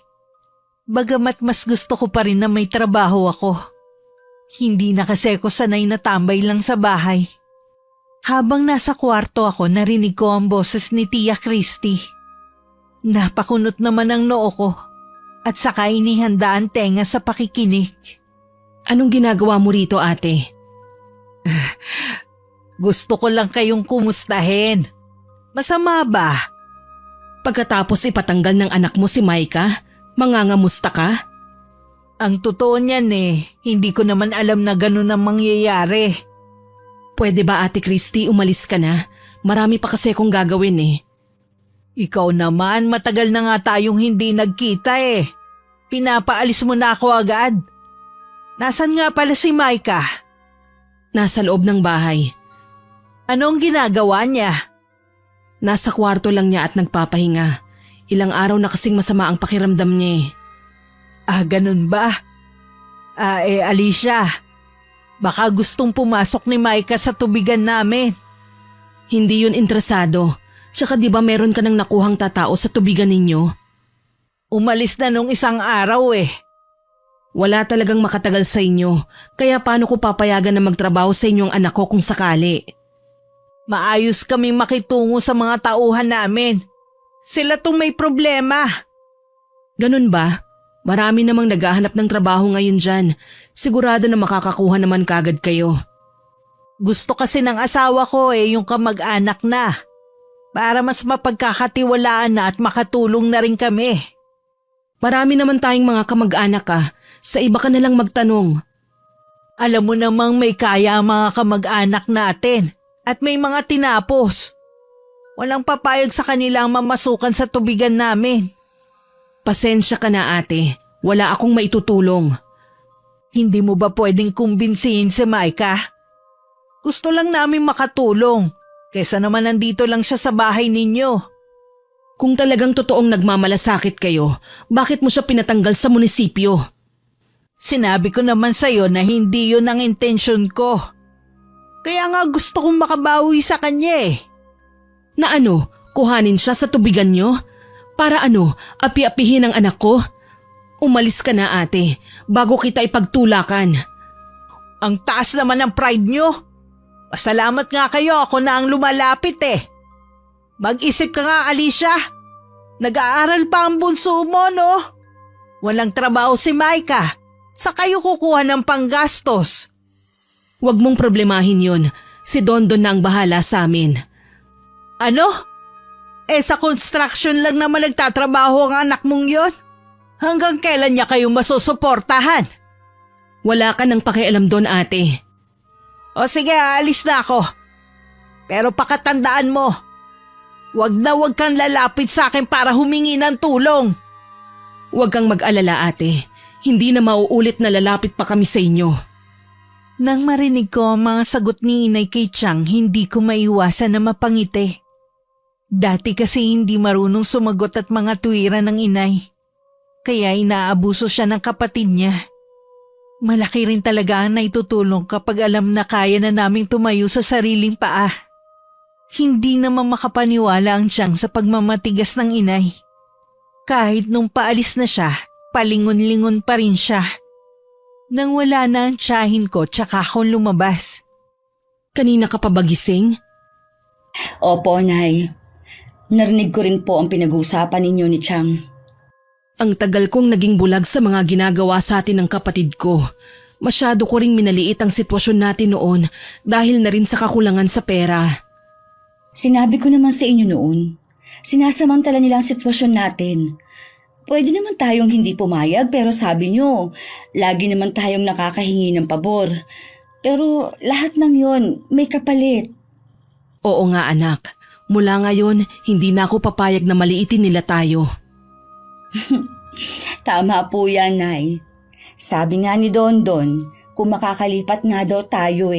Bagamat mas gusto ko pa rin na may trabaho ako. Hindi na kasi ako sanay na tambay lang sa bahay. Habang nasa kwarto ako, narinig ko ang boses ni Tia Christy. Napakunot naman ang noo ko at saka inihanda ang tenga sa pakikinig. Anong ginagawa mo rito, ate? Gusto ko lang kayong kumustahin. Masama ba? Pagkatapos ipatanggal ng anak mo si Micah, mangangamusta ka? Ang totoo niyan hindi ko naman alam na ganun ang mangyayari. Pwede ba, Ate Christy, umalis ka na? Marami pa kasi akong gagawin Ikaw naman, matagal na nga tayong hindi nagkita Pinapaalis mo na ako agad. Nasaan nga pala si Micah? Nasa loob ng bahay. Anong ginagawa niya? Nasa kwarto lang niya at nagpapahinga. Ilang araw na kasing masama ang pakiramdam niya Ganun ba? Alicia, baka gustong pumasok ni Micah sa tubigan namin. Hindi yun interesado. Tsaka di ba meron ka nang nakuhang tatao sa tubigan ninyo? Umalis na nung isang araw Wala talagang makatagal sa inyo. Kaya paano ko papayagan na magtrabaho sa inyong anak ko kung sakali? Maayos kaming makitungo sa mga tauhan namin. Sila tong may problema. Ganun ba? Marami namang naghahanap ng trabaho ngayon dyan. Sigurado na makakakuha naman kagad kayo. Gusto kasi ng asawa ko yung kamag-anak na. Para mas mapagkakatiwalaan na at makatulong na rin kami. Marami naman tayong mga kamag-anak Sa iba ka na lang magtanong. Alam mo namang may kaya ang mga kamag-anak natin at may mga tinapos. Walang papayag sa kanila ang mamasukan sa tubigan namin. Pasensya ka na, ate. Wala akong maitutulong. Hindi mo ba pwedeng kumbinsihin si Micah? Gusto lang namin makatulong. Kesa naman nandito lang siya sa bahay ninyo. Kung talagang totoong nagmamalasakit kayo, bakit mo siya pinatanggal sa munisipyo? Sinabi ko naman sa'yo na hindi yun ang intensyon ko. Kaya nga gusto kong makabawi sa kanya Na ano, kuhanin siya sa tubigan niyo? Para ano, api-apihin ang anak ko? Umalis ka na, ate, bago kita ipagtulakan. Ang taas naman ng pride niyo. Pasalamat nga kayo, ako na ang lumalapit Mag-isip ka nga, Alicia. Nag-aaral pa ang bunso mo, no? Walang trabaho si Micah. Sa kayo kukuha ng panggastos. Huwag mong problemahin yun. Si Dondon na ang bahala sa amin. Ano? Sa construction lang naman nagtatrabaho ang anak mong yon? Hanggang kailan niya kayo masusuportahan? Wala ka nang pakialam doon, ate. O sige, aalis na ako. Pero pakatandaan mo, wag kang lalapit sa akin para humingi ng tulong. Huwag kang mag-alala, ate. Hindi na mauulit na lalapit pa kami sa inyo. Nang marinig ko ang mga sagot ni Inay kay Chang, hindi ko maiwasan na mapangiti. Dati kasi hindi marunong sumagot at mga tuwiran ng inay. Kaya inaabuso siya ng kapatid niya. Malaki rin talaga ang naitutulong kapag alam na kaya na naming tumayo sa sariling paa. Hindi naman makapaniwala ang Chang sa pagmamatigas ng inay. Kahit nung paalis na siya, palingon-lingon pa rin siya. Nang wala na ang tiyahin ko, tsaka ako lumabas. Kanina ka pa ba gising? Opo, Nay. Narinig ko rin po ang pinag-uusapan ninyo ni Chang. Ang tagal kong naging bulag sa mga ginagawa sa atin ng kapatid ko. Masyado ko ring minaliit ang sitwasyon natin noon dahil na rin sa kakulangan sa pera. Sinabi ko naman sa inyo noon, sinasamantala nila ang sitwasyon natin. Pwede naman tayong hindi pumayag pero sabi nyo, lagi naman tayong nakakahingi ng pabor. Pero lahat ng yon may kapalit. Oo nga, anak. Mula ngayon, hindi na ako papayag na maliitin nila tayo. Tama po yan, Nay. Sabi nga ni Dondon, kung makakalipat nga daw tayo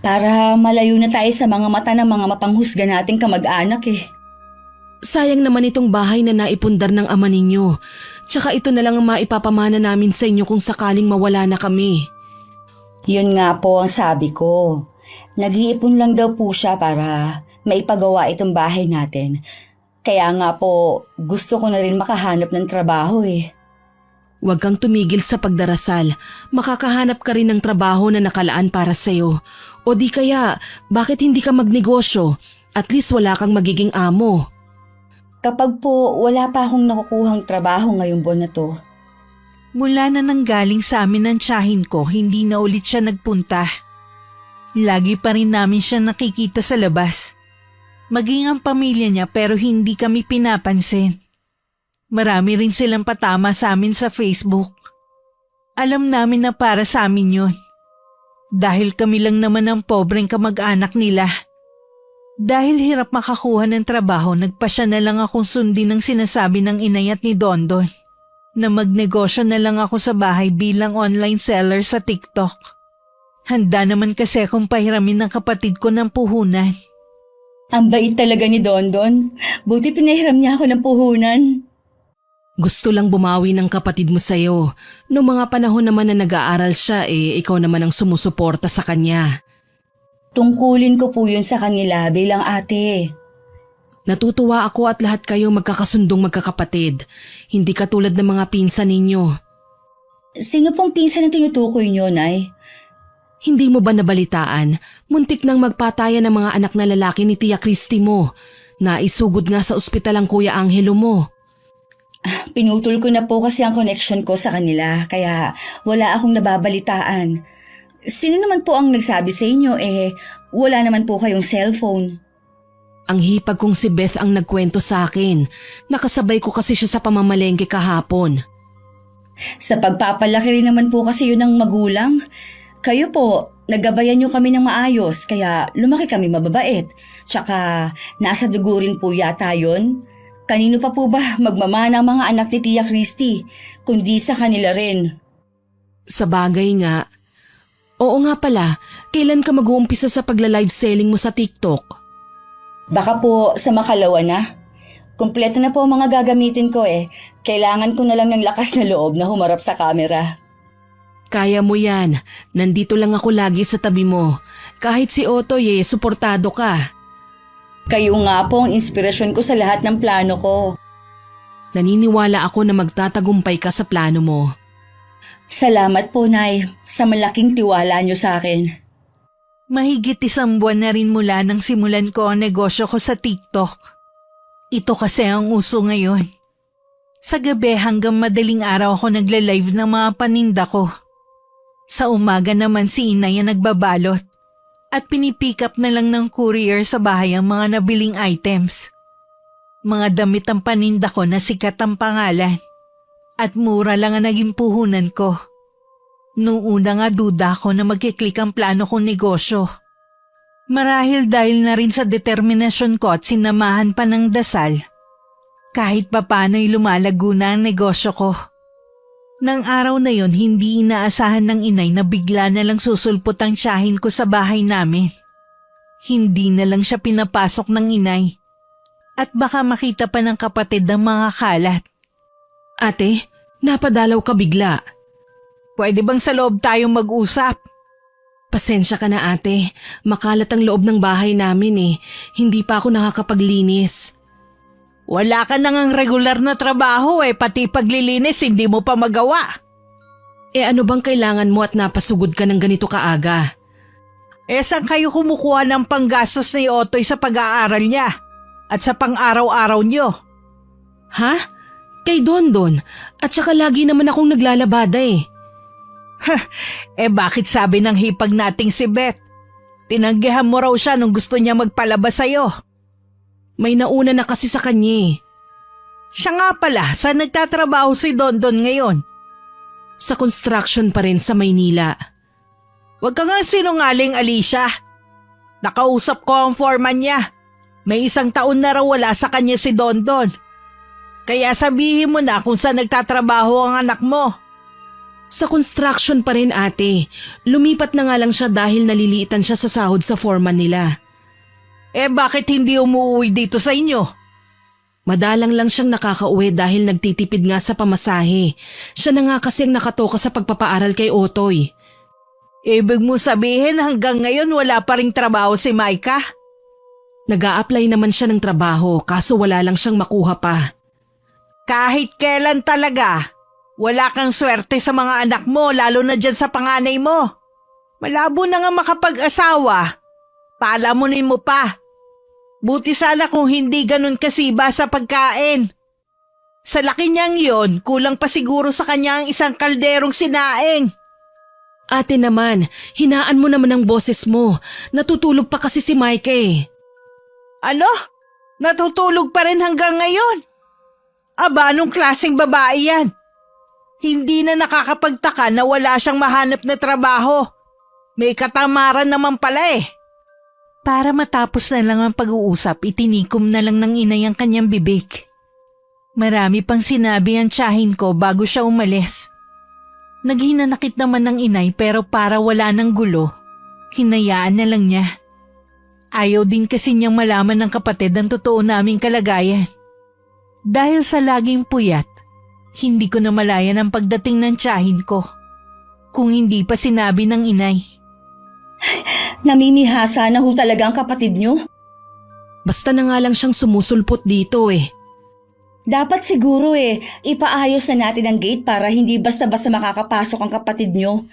para malayo na tayo sa mga mata ng mga mapanghusga nating kamag-anak Sayang naman itong bahay na naipundar ng ama ninyo. Tsaka ito na lang ang maipapamana namin sa inyo kung sakaling mawala na kami. Yun nga po ang sabi ko. Nag-iipon lang daw po siya para maipagawa itong bahay natin. Kaya nga po, gusto ko na rin makahanap ng trabaho eh. Huwag kang tumigil sa pagdarasal. Makakahanap ka rin ng trabaho na nakalaan para sa'yo. O di kaya, bakit hindi ka magnegosyo? At least wala kang magiging amo. Kapag po wala pa akong nakukuhang trabaho ngayong buwan na to, Mula na nanggaling sa amin ng tiyahin ko, hindi na ulit siya nagpunta. Lagi pa rin namin siya nakikita sa labas. Maging ang pamilya niya pero hindi kami pinapansin. Marami rin silang patama sa amin sa Facebook. Alam namin na para sa amin yun. Dahil kami lang naman ang pobreng kamag-anak nila. Dahil hirap makakuha ng trabaho, nagpasya na lang akong sundin ang sinasabi ng inay at ni Dondon na magnegosyo na lang ako sa bahay bilang online seller sa TikTok. Handa naman kasi akong pahiramin ng kapatid ko ng puhunan. ang bait talaga ni Dondon. Buti pinahiram niya ako ng puhunan. Gusto lang bumawi ng kapatid mo sa'yo. Noong mga panahon naman na nag-aaral siya, ikaw naman ang sumusuporta sa kanya. Tungkulin ko po yun sa kanila bilang ate. Natutuwa ako at lahat kayo magkakasundong magkakapatid. Hindi katulad ng mga pinsan ninyo. Sino pong pinsan na tinutukoy niyo, Nay? Hindi mo ba nabalitaan? Muntik nang magpatayan ng mga anak na lalaki ni Tia Christy mo. Naisugod nga sa ospital ang Kuya Angelo mo. Pinutol ko na po kasi ang connection ko sa kanila, kaya wala akong nababalitaan. Sino naman po ang nagsabi sa inyo? Wala naman po kayong cellphone. Ang hipag kong si Beth ang nagkwento sa akin. Nakasabay ko kasi siya sa pamamalengke kahapon. Sa pagpapalaki rin naman po kasi yun ng magulang. Kayo po, nagabayan niyo kami ng maayos, kaya lumaki kami mababait. Tsaka, nasa dugo rin po yata yun. Kanino pa po ba magmamana ang mga anak ni Tia Christy, kundi sa kanila rin? Sa bagay nga. Oo nga pala, kailan ka mag-uumpisa sa pagla-live selling mo sa TikTok? Baka po sa makalawa na. Kumpleto na po ang mga gagamitin ko Kailangan ko na lang ng lakas na loob na humarap sa camera. Kaya mo yan. Nandito lang ako lagi sa tabi mo. Kahit si Otoy suportado ka. Kayo nga po ang inspirasyon ko sa lahat ng plano ko. Naniniwala ako na magtatagumpay ka sa plano mo. Salamat po, Nay, sa malaking tiwala niyo sa akin. Mahigit 1 buwan na rin mula nang simulan ko ang negosyo ko sa TikTok. Ito kasi ang uso ngayon. Sa gabi hanggang madaling araw ako nagla-live ng mga paninda ko. Sa umaga naman si inay ang nagbabalot at pinipick up na lang ng courier sa bahay ang mga nabiling items. Mga damit ang paninda ko na sikat ang pangalan at mura lang ang naging puhunan ko. Noong una nga duda ko na magkiklik ang plano kong negosyo. Marahil dahil na rin sa determinasyon ko at sinamahan pa ng dasal. Kahit papano'y lumalago na ang negosyo ko. Nang araw na yon hindi inaasahan ng inay na bigla na lang susulpot ang tiyahin ko sa bahay namin. Hindi na lang siya pinapasok ng inay. At baka makita pa ng kapatid ang mga kalat. Ate, napadalaw ka bigla. Pwede bang sa loob tayong mag-usap? Pasensya ka na ate. Makalat ang loob ng bahay namin Hindi pa ako nakakapaglinis. Wala ka nang regular na trabaho pati paglilinis hindi mo pa magawa. Ano bang kailangan mo at napasugod ka ng ganito kaaga? Saan kayo kumukuha ng panggastos ni Otoy sa pag-aaral niya at sa pang-araw-araw niyo? Ha? Kay Dondon. At saka lagi naman akong naglalabada Bakit sabi ng hipag nating si Beth? Tinanggihan mo raw siya nung gusto niya magpalabas sa'yo. May nauna na kasi sa kanya Siya nga pala, saan nagtatrabaho si Dondon ngayon? Sa construction pa rin sa Maynila. Huwag ka nga sinungaling, Alicia. Nakausap ko ang foreman niya. May 1 taon na raw wala sa kanya si Dondon. Kaya sabihin mo na kung saan nagtatrabaho ang anak mo. Sa construction pa rin ate. Lumipat na nga lang siya dahil naliliitan siya sa sahod sa foreman nila. Bakit hindi umuwi dito sa inyo? Madalang lang siyang nakakauwi dahil nagtitipid nga sa pamasahe. Siya na nga kasi ang nakatoka sa pagpapaaral kay Otoy. Ibig mo sabihin hanggang ngayon wala pa ring trabaho si Micah? Nag-a-apply naman siya ng trabaho kaso wala lang siyang makuha pa. Kahit kailan talaga, wala kang swerte sa mga anak mo lalo na dyan sa panganay mo. Malabo na nga makapag-asawa. Palamunin mo pa. Buti sana kung hindi ganun kasiba sa pagkain. Sa laki niyang yon, kulang pa siguro sa kanya ang isang kalderong sinaing. Ate naman, hinaan mo naman ang boses mo. Natutulog pa kasi si Mike eh. Ano? Natutulog pa rin hanggang ngayon? Aba, anong klaseng babae yan? Hindi na nakakapagtaka na wala siyang mahanap na trabaho. May katamaran naman pala eh. Para matapos na lang ang pag-uusap, itinikom na lang ng inay ang kanyang bibig. Marami pang sinabi ang tiyahin ko bago siya umalis. Naghinanakit naman ng inay pero para wala ng gulo, hinayaan na lang niya. Ayaw din kasi niyang malaman ng kapatid ang totoo naming kalagayan. Dahil sa laging puyat, hindi ko na malayan ang pagdating ng tiyahin ko. Kung hindi pa sinabi ng inay. Namimihasa na ho talaga ang kapatid nyo. Basta na nga lang siyang sumusulpot dito eh. Dapat siguro ipaayos na natin ang gate para hindi basta-basta makakapasok ang kapatid nyo.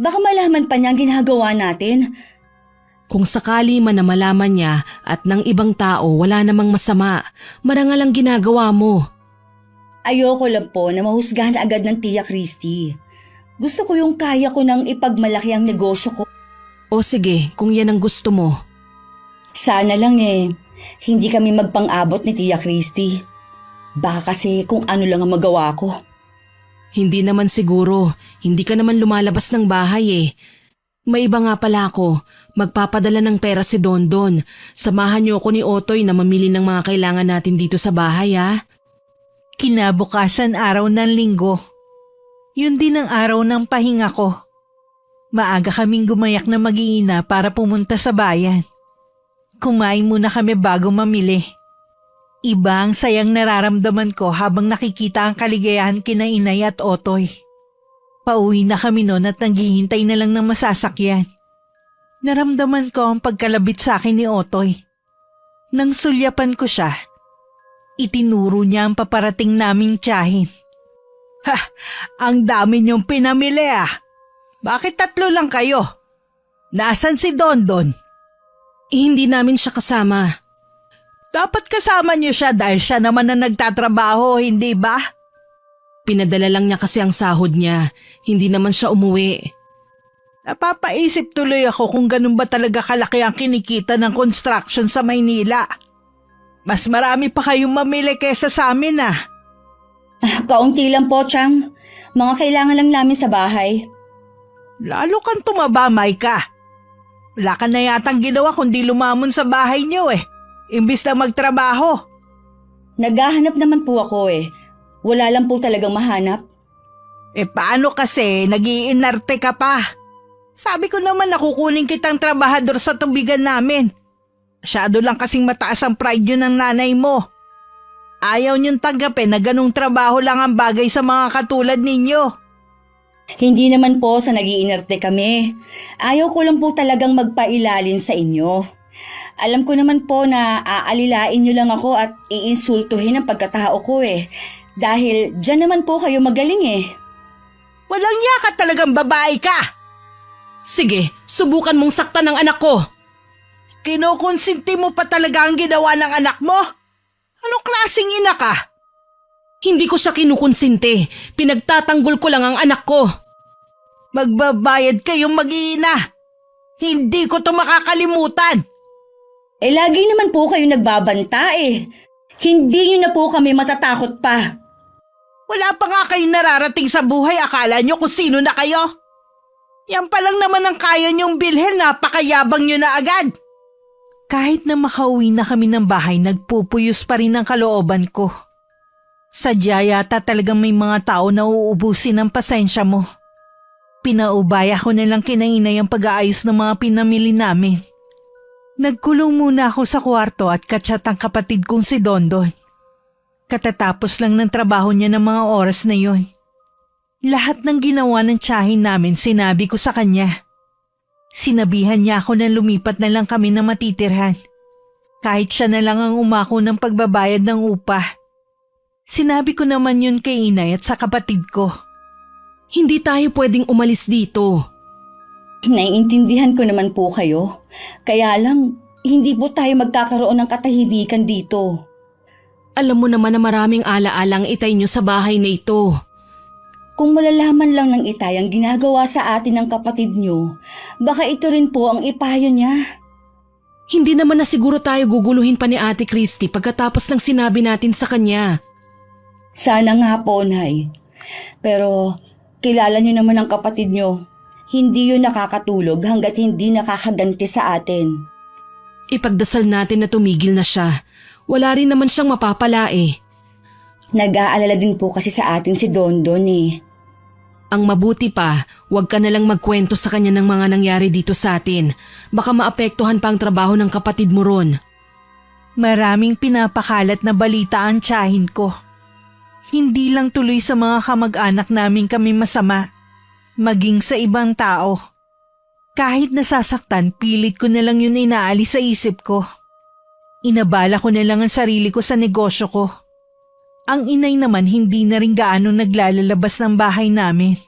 Baka malaman pa niya ang ginagawa natin. Kung sakali man na malaman niya at ng ibang tao wala namang masama, marangal ang ginagawa mo. Ayoko lang po na mahusgahan agad ng Tia Christy. Gusto ko yung kaya ko nang ipagmalaki ang negosyo ko. O sige, kung yan ang gusto mo. Sana lang hindi kami magpang-abot ni Tia Christy. Baka kasi kung ano lang ang magawa ko. Hindi naman siguro, hindi ka naman lumalabas ng bahay eh. May iba nga pala ako, magpapadala ng pera si Dondon. Samahan niyo ako ni Otoy na mamili ng mga kailangan natin dito sa bahay ha. Kinabukasan araw ng linggo. Yun din ang araw ng pahinga ko. Maaga kaming gumayak na mag-iina para pumunta sa bayan. Kumain muna kami bago mamili. Iba ang sayang nararamdaman ko habang nakikita ang kaligayahan kina Inay at Otoy. Pauwi na kami noon at naghihintay na lang ng masasakyan. Naramdaman ko ang pagkalabit sa akin ni Otoy. Nang sulyapan ko siya, itinuro niya ang paparating naming tiyahin. Ha! Ang dami niyong pinamili ah! Bakit 3 lang kayo? Nasaan si Dondon? Hindi namin siya kasama. Dapat kasama niyo siya dahil siya naman ang nagtatrabaho, hindi ba? Pinadala lang niya kasi ang sahod niya. Hindi naman siya umuwi. Napapaisip tuloy ako kung ganun ba talaga kalaki ang kinikita ng construction sa Maynila. Mas marami pa kayong mamili kesa sa amin ah. Kaunti lang po, Chang. Mga kailangan lang namin sa bahay. Lalo kang tumaba, Maika. Wala ka na yatang ginawa kundi lumamon sa bahay niyo eh. Imbis na magtrabaho. Naghahanap naman po ako Wala lang po talagang mahanap. Paano kasi nag-iinarte ka pa? Sabi ko naman nakukunin kitang trabahador sa tubigan namin. Masyado lang kasing mataas ang pride yun ng nanay mo. Ayaw niyong tanggapin na ganung trabaho lang ang bagay sa mga katulad ninyo. Hindi naman po sa nag-iinarte kami. Ayaw ko lang po talagang magpailalin sa inyo. Alam ko naman po na aalilain niyo lang ako at iinsultuhin ang pagkatao ko Dahil dyan naman po kayo magaling Walang yaka talagang babae ka! Sige, subukan mong saktan ng anak ko. Kinukonsinti mo pa talaga ang ginawa ng anak mo? Anong klaseng ina ka? Hindi ko siya kinukonsinti. Pinagtatanggol ko lang ang anak ko. Magbabayad kayong mag-iina. Hindi ko to makakalimutan. Lagi naman po kayo nagbabanta Hindi nyo na po kami matatakot pa. Wala pa nga kayong nararating sa buhay, akala nyo kung sino na kayo? Yan pa lang naman ang kaya nyong bilhin, napakayabang nyo na agad. Kahit na makauwi na kami ng bahay, nagpupuyos pa rin ang kalooban ko. Sadya yata talagang may mga tao na uubusin ang pasensya mo. Pinaubaya ko na lang kinainay ang pag-aayos ng mga pinamili namin. Nagkulong muna ako sa kwarto at kachat ang kapatid kong si Dondon. Katatapos lang ng trabaho niya ng mga oras na yon. Lahat ng ginawa ng tiyahin namin sinabi ko sa kanya. Sinabihan niya ako na lumipat na lang kami na matitirhan. Kahit siya na lang ang umako ng pagbabayad ng upa. Sinabi ko naman yun kay inay at sa kapatid ko. Hindi tayo pwedeng umalis dito. Naiintindihan ko naman po kayo. Kaya lang, hindi po tayo magkakaroon ng katahimikan dito. Alam mo naman na maraming alaalang itay nyo sa bahay na ito. Kung malalaman lang ng itay ang ginagawa sa atin ng kapatid nyo, baka ito rin po ang ipayo niya. Hindi naman na siguro tayo guguluhin pa ni Ate Christy pagkatapos ng sinabi natin sa kanya. Sana nga po, Nay. Pero kilala nyo naman ang kapatid nyo. Hindi yun nakakatulog hanggat hindi nakakaganti sa atin. Ipagdasal natin na tumigil na siya. Wala rin naman siyang mapapala eh. Nag-aalala din po kasi sa atin si Dondon eh. Ang mabuti pa, huwag ka nalang magkwento sa kanya ng mga nangyari dito sa atin. Baka maapektuhan pa ang trabaho ng kapatid mo ron. Maraming pinapakalat na balita ang tiyahin ko. Hindi lang tuloy sa mga kamag-anak namin kami masama, maging sa ibang tao. Kahit nasasaktan, pilit ko na lang yun inaalis sa isip ko. Inabala ko na lang ang sarili ko sa negosyo ko. Ang inay naman hindi na rin gaano naglalalabas ng bahay namin.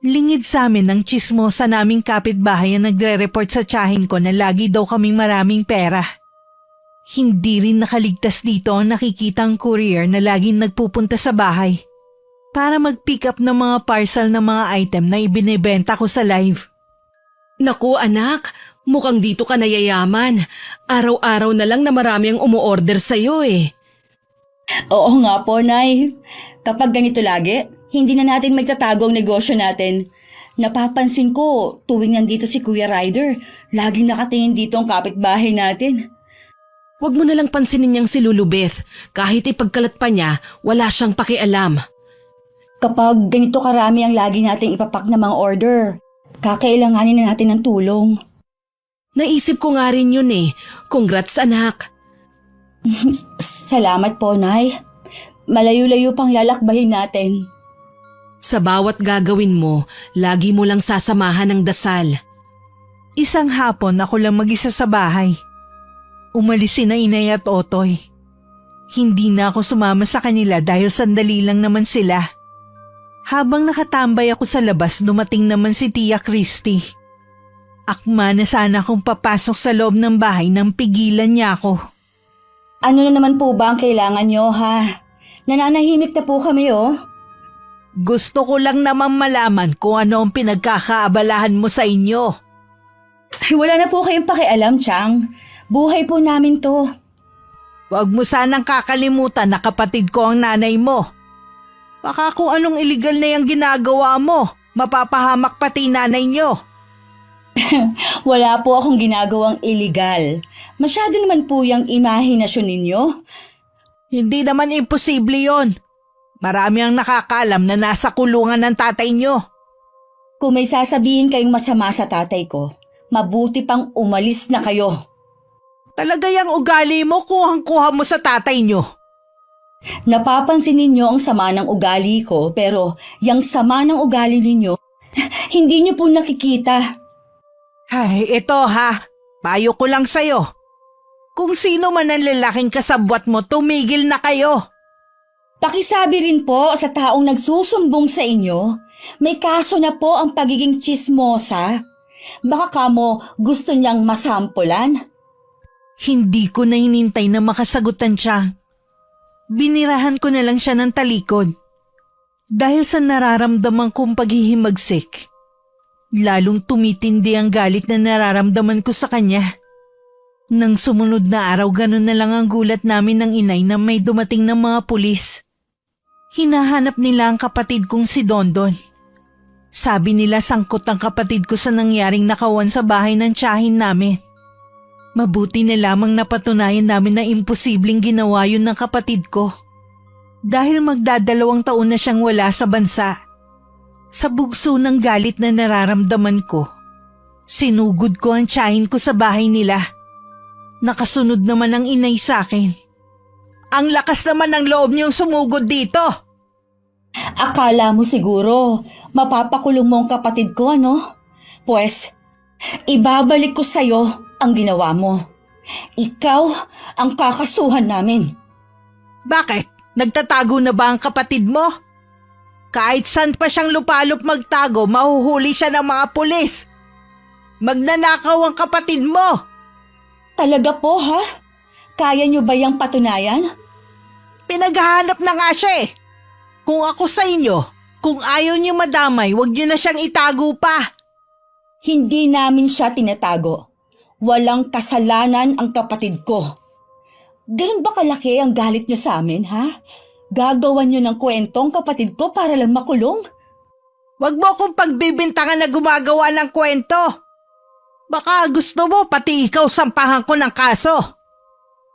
Lingid sa amin ang tsismosa naming kapitbahay ang nagre-report sa tiyahin ko na lagi daw kaming maraming pera. Hindi rin nakaligtas dito ang nakikitang courier na laging nagpupunta sa bahay para mag-pick up ng mga parcel ng mga item na ibinebenta ko sa live. Naku anak, mukhang dito ka nayayaman. Araw-araw na lang na marami ang umu-order sa'yo eh. Oo nga po, Nay. Kapag ganito lagi, hindi na natin magtatago ang negosyo natin. Napapansin ko, tuwing nandito si Kuya Ryder, laging nakatingin dito ang kapitbahay natin. Huwag mo nalang pansinin niyang si Lulu Beth. Kahit ipagkalat pa niya, wala siyang pakialam. Kapag ganito karami ang lagi nating ipapak na mga order, kakailanganin na natin ng tulong. Naisip ko nga rin yun eh. Congrats anak. Salamat po, Nay. Malayo-layo pang lalakbayin natin. Sa bawat gagawin mo, lagi mo lang sasamahan ng dasal. Isang hapon ako lang mag-isa sa bahay. Umalis sina inay at otoy. Hindi na ako sumama sa kanila dahil sandali lang naman sila. Habang nakatambay ako sa labas, dumating naman si Tia Christy. Akma na sana akong papasok sa loob ng bahay nang pigilan niya ako. Ano na naman po ba ang kailangan nyo, ha? Nananahimik na po kami, oh. Gusto ko lang namang malaman kung ano ang pinagkakaabalahan mo sa inyo. Ay, wala na po kayong pakialam, Chang. Buhay po namin to. Huwag mo sanang kakalimutan na kapatid ko ang nanay mo. Baka kung anong illegal na yung ginagawa mo, mapapahamak pati nanay nyo. Wala po akong ginagawang illegal. Masyado naman po yung imahinasyon ninyo. Hindi naman imposible yon. Marami ang nakakaalam na nasa kulungan ng tatay nyo. Kung may sasabihin kayong masama sa tatay ko, mabuti pang umalis na kayo. Talaga yung ugali mo kuhang-kuha mo sa tatay nyo. Napapansin ninyo ang sama ng ugali ko, pero yung sama ng ugali ninyo, hindi nyo po nakikita. Ay, ito ha. Payo ko lang sa'yo. Kung sino man ang lalaking kasabwat mo, tumigil na kayo. Pakisabi rin po sa taong nagsusumbong sa inyo, may kaso na po ang pagiging tsismosa. Baka kamo gusto niyang masampulan? Hindi ko na hinintay na makasagutan siya. Binirahan ko na lang siya ng talikod. Dahil sa nararamdaman kong paghihimagsik, lalong tumitindi ang galit na nararamdaman ko sa kanya. Nang sumunod na araw, ganun na lang ang gulat namin ng inay na may dumating ng mga pulis. Hinahanap nila ang kapatid kong si Dondon. Sabi nila sangkot ang kapatid ko sa nangyaring nakawan sa bahay ng tiyahin namin. Mabuti na lamang napatunayan namin na imposibleng ginawa yun ng kapatid ko. Dahil magdadalawang taon na siyang wala sa bansa. Sa bugso ng galit na nararamdaman ko, sinugod ko ang tiyahin ko sa bahay nila. Nakasunod naman ang inay sa akin. Ang lakas naman ng loob niyong sumugod dito. Akala mo siguro, mapapakulong mo ang kapatid ko, ano? Pues, ibabalik ko sa'yo ang ginawa mo. Ikaw ang kakasuhan namin. Bakit? Nagtatago na ba ang kapatid mo? Kahit saan pa siyang lupalop magtago, mahuhuli siya ng mga pulis. Magnanakaw ang kapatid mo. Talaga po, ha? Kaya niyo ba yung patunayan? Pinaghahanap na nga siya eh. Kung ako sa inyo, kung ayaw niyo madamay, huwag niyo na siyang itago pa. Hindi namin siya tinatago. Walang kasalanan ang kapatid ko. Ganun ba kalaki ang galit niyo sa amin, ha? Gagawan niyo ng kwentong kapatid ko para lang makulong? Huwag mo akong pagbibintangan na gumagawa ng kwento. Baka gusto mo pati ikaw sampahan ko ng kaso.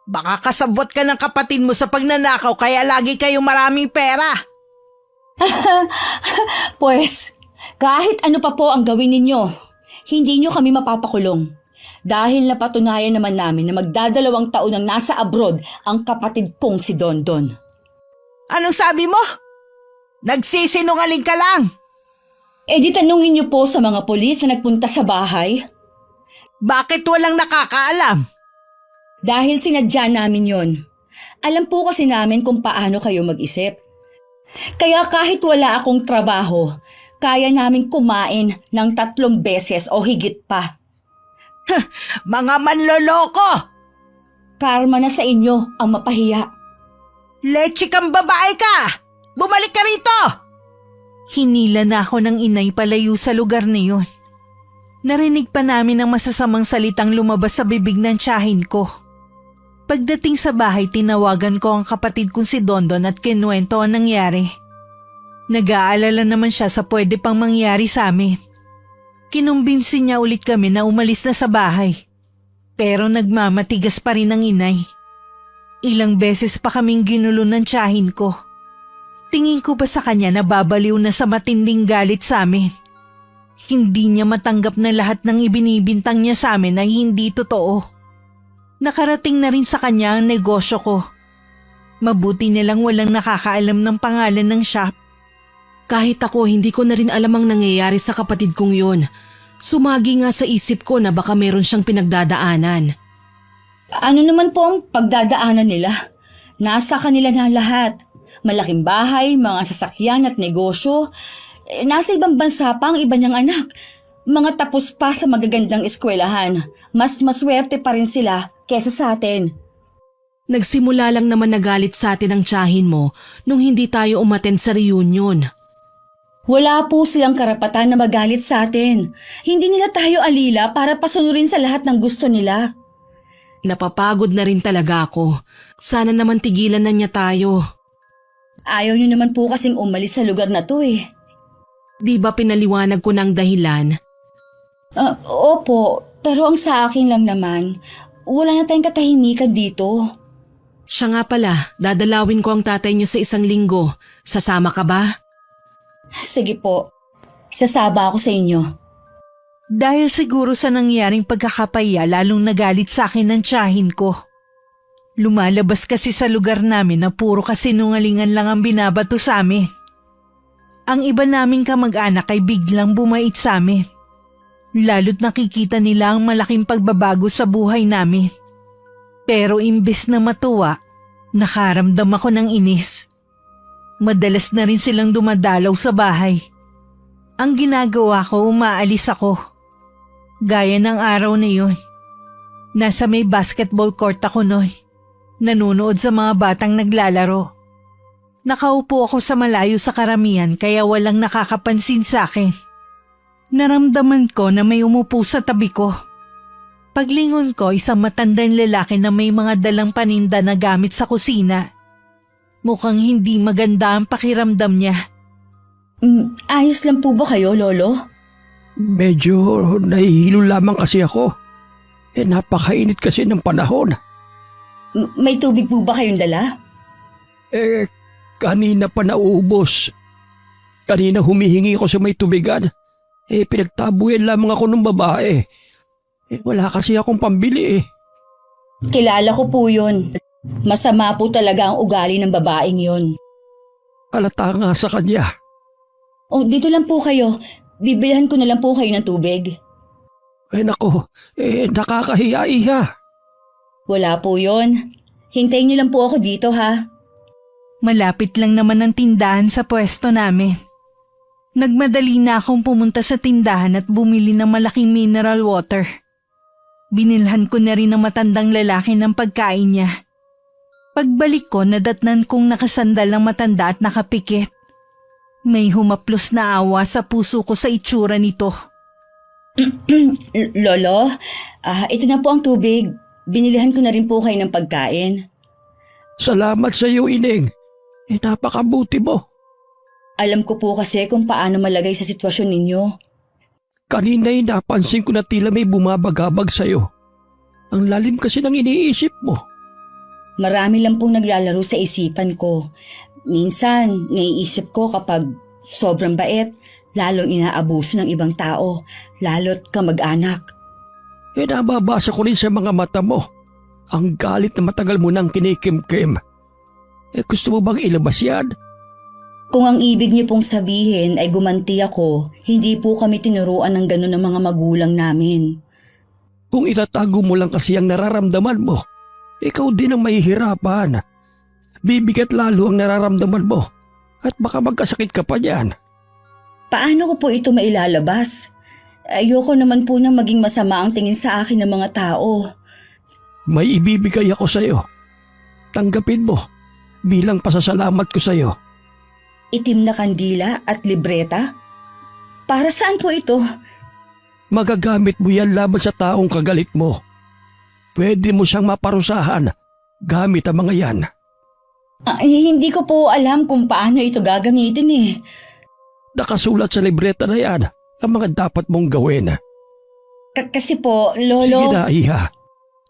Baka kasabot ka ng kapatid mo sa pagnanakaw kaya lagi kayong maraming pera. Pues, kahit ano pa po ang gawin ninyo, hindi niyo kami mapapakulong. Dahil napatunayan naman namin na magdadalawang taon ang nasa abroad ang kapatid kong si Dondon. Anong sabi mo? Nagsisinungaling ka lang. E di tanungin niyo po sa mga pulis na nagpunta sa bahay. Bakit walang nakakaalam? Dahil sinadya namin yon. Alam po kasi namin kung paano kayo mag-isip. Kaya kahit wala akong trabaho, kaya namin kumain ng 3 beses o higit pa. Mga manloloko! Karma na sa inyo ang mapahiya. Leche kang babae ka! Bumalik ka rito! Hinila na ako ng inay palayo sa lugar na yun. Narinig pa namin ang masasamang salitang lumabas sa bibig ng tiyahin ko. Pagdating sa bahay, tinawagan ko ang kapatid kong si Dondon at kinuwento ang nangyari. Nag-aalala naman siya sa pwede pang mangyari sa amin. Kinumbinsi niya ulit kami na umalis na sa bahay. Pero nagmamatigas pa rin ang inay. Ilang beses pa kaming ginulo ng tiyahin ko. Tingin ko ba sa kanya na babaliw na sa matinding galit sa amin? Hindi niya matanggap na lahat ng ibinibintang niya sa amin ay hindi totoo. Nakarating na rin sa kanya ang negosyo ko. Mabuti nilang walang nakakaalam ng pangalan ng shop. Kahit ako, hindi ko na rin alam ang nangyayari sa kapatid kong yun. Sumagi nga sa isip ko na baka meron siyang pinagdadaanan. Ano naman po ang pagdadaanan nila? Nasa kanila na lahat. Malaking bahay, mga sasakyan at negosyo. Nasa ibang bansa pa ang iba niyang anak. Mga tapos pa sa magagandang eskwelahan. Mas maswerte pa rin sila kesa sa atin. Nagsimula lang naman nagalit sa atin ang tiyahin mo nung hindi tayo umattend sa reunion. Wala po silang karapatan na magalit sa atin. Hindi nila tayo alila para pasunurin sa lahat ng gusto nila. Napapagod na rin talaga ako. Sana naman tigilan na niya tayo. Ayaw niyo naman po kasing umalis sa lugar na to eh. Di ba pinaliwanag ko ng dahilan? Opo, pero ang sa akin lang naman, wala na tayong katahimikan dito. Siya nga pala, dadalawin ko ang tatay niyo sa 1 linggo. Sasama ka ba? Sige po, sasaba ako sa inyo. Dahil siguro sa nangyaring pagkakapaya lalong nagalit sa akin ng tiyahin ko. Lumalabas kasi sa lugar namin na puro kasinungalingan lang ang binabato sa amin. Ang iba naming kamag-anak ay biglang bumait sa amin. Lalo't nakikita nila ang malaking pagbabago sa buhay namin. Pero imbes na matuwa, nakaramdam ako ng inis. Madalas na rin silang dumadalaw sa bahay. Ang ginagawa ko, umaalis ako. Gaya ng araw na yun. Nasa may basketball court ako noon. Nanunood sa mga batang naglalaro. Nakaupo ako sa malayo sa karamihan kaya walang nakakapansin sa akin. Naramdaman ko na may umupo sa tabi ko. Paglingon ko, isang matandang lalaki na may mga dalang paninda na gamit sa kusina. Mukhang hindi maganda ang pakiramdam niya. Ayos lang po ba kayo, Lolo? Medyo nahihilo lamang kasi ako. Napakainit kasi ng panahon. May tubig po ba kayong dala? Kanina pa nauubos. Kanina humihingi ako sa may tubigan. Pinagtabuyan lamang ako ng babae. Wala kasi akong pambili . Kilala ko po yun. Masama po talaga ang ugali ng babaeng yun. Halata nga sa kanya. Dito lang po kayo. Bibilhan ko na lang po kayo ng tubig. Nako, nakakahiya iha. Wala po yon. Hintayin niyo lang po ako dito ha. Malapit lang naman ang tindahan sa pwesto namin. Nagmadali na akong pumunta sa tindahan at bumili ng malaking mineral water. Binilhan ko na rin ng matandang lalaki ng pagkain niya. Pagbalik ko, nadatnan kong nakasandal ang matanda at nakapikit. May humaplos na awa sa puso ko sa itsura nito. Lolo, ito na po ang tubig. Binilihan ko na rin po kayo ng pagkain. Salamat sa iyo, Ining. Napakabuti mo. Alam ko po kasi kung paano malagay sa sitwasyon ninyo. Kanina'y napansin ko na tila may bumabagabag sa iyo. Ang lalim kasi ng iniisip mo. Marami lang pong naglalaro sa isipan ko. Minsan, naiisip ko kapag sobrang bait, lalong inaabuso ng ibang tao, lalo't kamag-anak. Nababasa ko rin sa mga mata mo. Ang galit na matagal mo nang kinikimkim. Gusto mo bang ilabas yan? Kung ang ibig niyo pong sabihin ay gumanti ako, hindi po kami tinuruan ng gano'n ng mga magulang namin. Kung itatago mo lang kasi ang nararamdaman mo, ikaw din ang mahihirapan. Bibigat lalo ang nararamdaman mo at baka magkasakit ka pa niyan. Paano ko po ito mailalabas? Ayoko naman po na maging masama ang tingin sa akin ng mga tao. May ibibigay ako sa iyo. Tanggapin mo bilang pasasalamat ko sa iyo. Itim na kandila at libreta? Para saan po ito? Magagamit mo yan laban sa taong kagalit mo. Pwede mo siyang maparusahan gamit ang mga yan. Hindi ko po alam kung paano ito gagamitin eh. Nakasulat sa libreta na yan ang mga dapat mong gawin. Kasi po, Lolo... Sige na, Iha.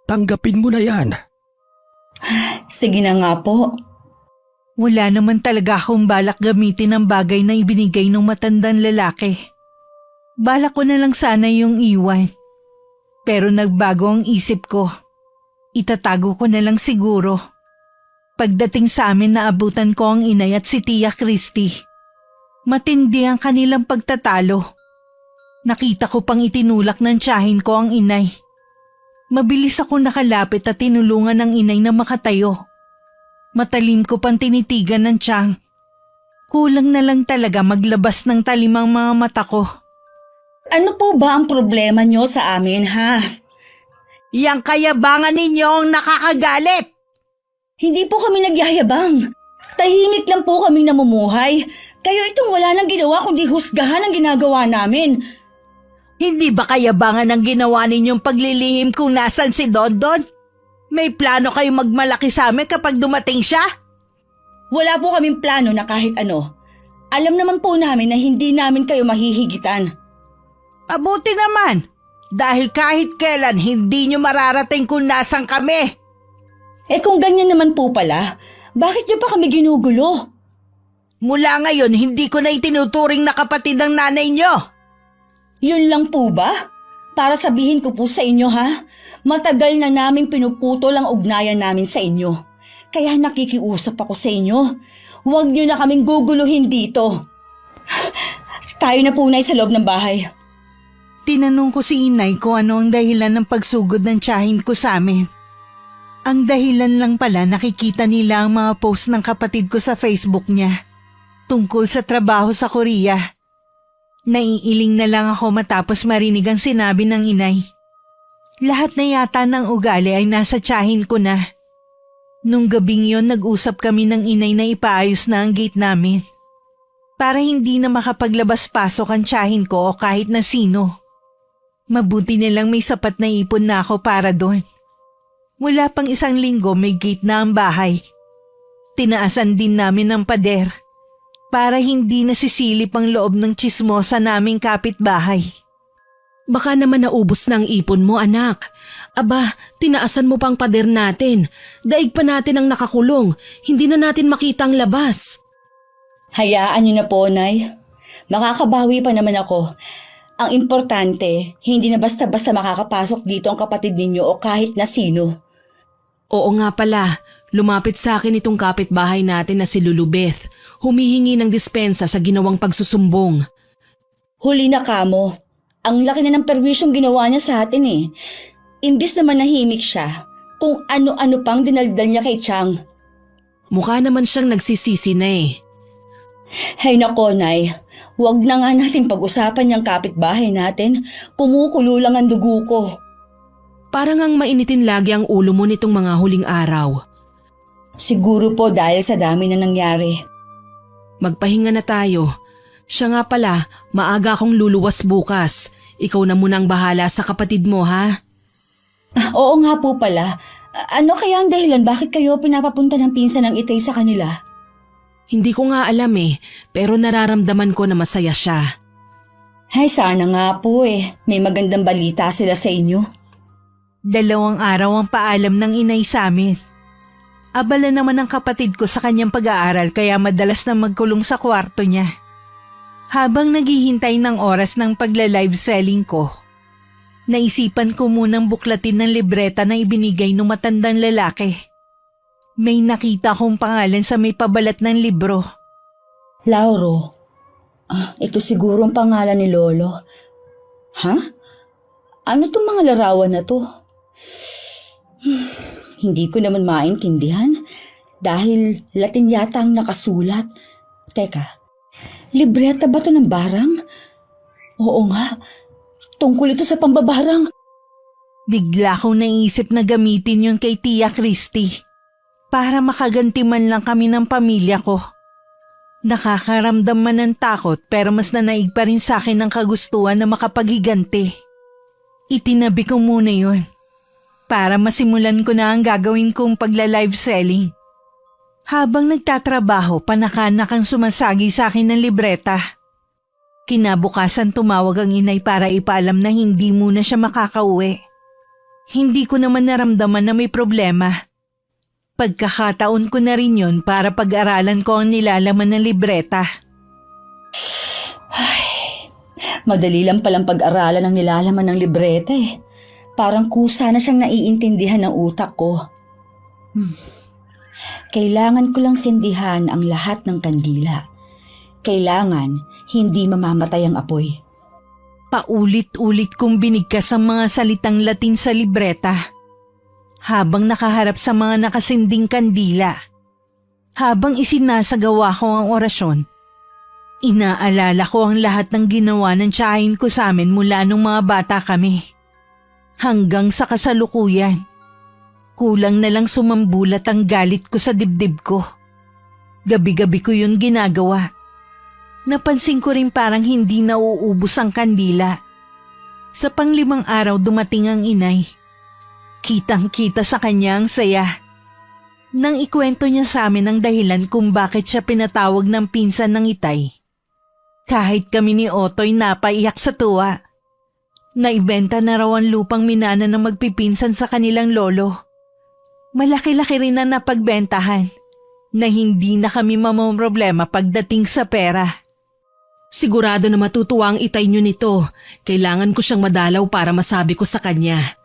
Tanggapin mo na yan. Sige na nga po. Wala naman talaga akong balak gamitin ang bagay na ibinigay ng matandang lalaki. Balak ko na lang sana yung iwan. Pero nagbago ang isip ko. Itatago ko na lang siguro. Pagdating sa amin naabutan ko ang inay at si Tia Christy. Matindi ang kanilang pagtatalo. Nakita ko pang itinulak ng tiyahin ko ang inay. Mabilis ako nakalapit at tinulungan ng inay na makatayo. Matalim ko pang tinitigan ng tiyang. Kulang na lang talaga maglabas ng talimang mga mata ko. Ano po ba ang problema nyo sa amin, ha? Yang kayabangan ninyo ang nakakagalit! Hindi po kami nagyayabang. Tahimik lang po kaming namumuhay. Kayo itong wala nang ginawa kundi husgahan ang ginagawa namin. Hindi ba kayabangan ang ginawa ninyong paglilihim kung nasan si Dondon? May plano kayo magmalaki sa amin kapag dumating siya? Wala po kaming plano na kahit ano. Alam naman po namin na hindi namin kayo mahihigitan. Mabuti naman, dahil kahit kailan hindi nyo mararating kung nasan kami. Kung ganyan naman po pala, bakit nyo pa kami ginugulo? Mula ngayon, hindi ko na itinuturing na kapatid ng nanay nyo. Yun lang po ba? Para sabihin ko po sa inyo ha, matagal na naming pinuputol ang ugnayan namin sa inyo. Kaya nakikiusap ako sa inyo. Huwag nyo na kaming guguluhin dito. Tayo na po na sa loob ng bahay. Tinanong ko si inay kung ano ang dahilan ng pagsugod ng tiyahin ko sa amin. Ang dahilan lang pala nakikita nila ang mga post ng kapatid ko sa Facebook niya tungkol sa trabaho sa Korea. Naiiling na lang ako matapos marinig ang sinabi ng inay. Lahat na yata ng ugali ay nasa tiyahin ko na. Nung gabing yon nag-usap kami ng inay na ipaayos na ang gate namin. Para hindi na makapaglabas-pasok ang tiyahin ko o kahit na sino. Mabuti nilang may sapat na ipon na ako para doon. Wala pang 1 linggo may gate na ang bahay. Tinaasan din namin ang pader. Para hindi nasisilip ang loob ng tsismosa naming kapitbahay. Baka naman naubos na ang ipon mo, anak. Aba, tinaasan mo pang pader natin. Daig pa natin ang nakakulong. Hindi na natin makita ang labas. Hayaan niyo na po, Nay. Makakabawi pa naman ako. Ang importante, hindi na basta-basta makakapasok dito ang kapatid ninyo o kahit na sino. Oo nga pala, lumapit sa akin itong kapitbahay natin na si Lulubeth. Humihingi ng dispensa sa ginawang pagsusumbong. Huli na kamo. Ang laki na ng perwisyong ginawa niya sa atin eh. Imbis na manahimik siya, kung ano-ano pang dinaldal niya kay Chang. Mukha naman siyang nagsisisi na eh. Hay nako, Nay. Huwag na nga natin pag-usapan yung kapitbahay natin. Kumukulo lang ang dugo ko. Parang ang mainitin lagi ang ulo mo nitong mga huling araw. Siguro po dahil sa dami na nangyari. Magpahinga na tayo. Siya nga pala, maaga akong luluwas bukas. Ikaw na munang bahala sa kapatid mo, ha? Oo nga po pala. Ano kaya ang dahilan bakit kayo pinapapunta ng pinsan ng Itay sa kanila? Hindi ko nga alam eh, pero nararamdaman ko na masaya siya. Ay, sana nga po eh. May magandang balita sila sa inyo. 2 araw ang paalam ng inay sa amin. Abala naman ang kapatid ko sa kanyang pag-aaral kaya madalas na magkulong sa kwarto niya. Habang naghihintay ng oras ng pagla-live selling ko, naisipan ko munang buklatin ng libreta na ibinigay ng matandang lalaki. May nakita kong pangalan sa may pabalat ng libro. Lauro. Ito siguro ang pangalan ni Lolo. Ha? Ano tong mga larawan na to? Hindi ko naman maintindihan dahil Latin yata ang nakasulat. Teka, libreta ba to ng barang? Oo nga, tungkol ito sa pambabarang. Bigla kong naisip na gamitin yun kay Tia Christy para makaganti man lang kami ng pamilya ko. Nakakaramdam man ng takot pero mas nanaig pa rin sa akin ang kagustuhan na makapaghiganti. Itinabi ko muna yun para masimulan ko na ang gagawin kong pagla-live selling. Habang nagtatrabaho, panakanak ang sumasagi sa akin ng libreta. Kinabukasan tumawag ang inay para ipaalam na hindi muna siya makakauwi. Hindi ko naman naramdaman na may problema. Pagkakataon ko na rin yun para pag-aralan ko ang nilalaman ng libreta. Madali lang palang pag-aralan ang nilalaman ng libreta eh. Parang kusa na siyang naiintindihan ng utak ko. Kailangan ko lang sindihan ang lahat ng kandila. Kailangan hindi mamamatay ang apoy. Paulit-ulit kong binigkas ang mga salitang Latin sa libreta. Habang nakaharap sa mga nakasinding kandila. Habang isinasagawa ko ang orasyon. Inaalala ko ang lahat ng ginawa ng tiyahin ko sa amin mula nung mga bata kami. Hanggang sa kasalukuyan. Kulang na lang sumambulat ang galit ko sa dibdib ko. Gabi-gabi ko yun ginagawa. Napansin ko rin parang hindi nauubos ang kandila. Sa 5 araw dumating ang inay. Kitang-kita sa kanya ang saya. Nang ikwento niya sa amin ang dahilan kung bakit siya pinatawag ng pinsan ng Itay. Kahit kami ni Otoy napaiyak sa tuwa. Naibenta na raw ang lupang minana ng magpipinsan sa kanilang lolo. Malaki-laki rin na napagbentahan na hindi na kami mamamroblema pagdating sa pera. Sigurado na matutuwa ang Itay nyo nito. Kailangan ko siyang madalaw para masabi ko sa kanya.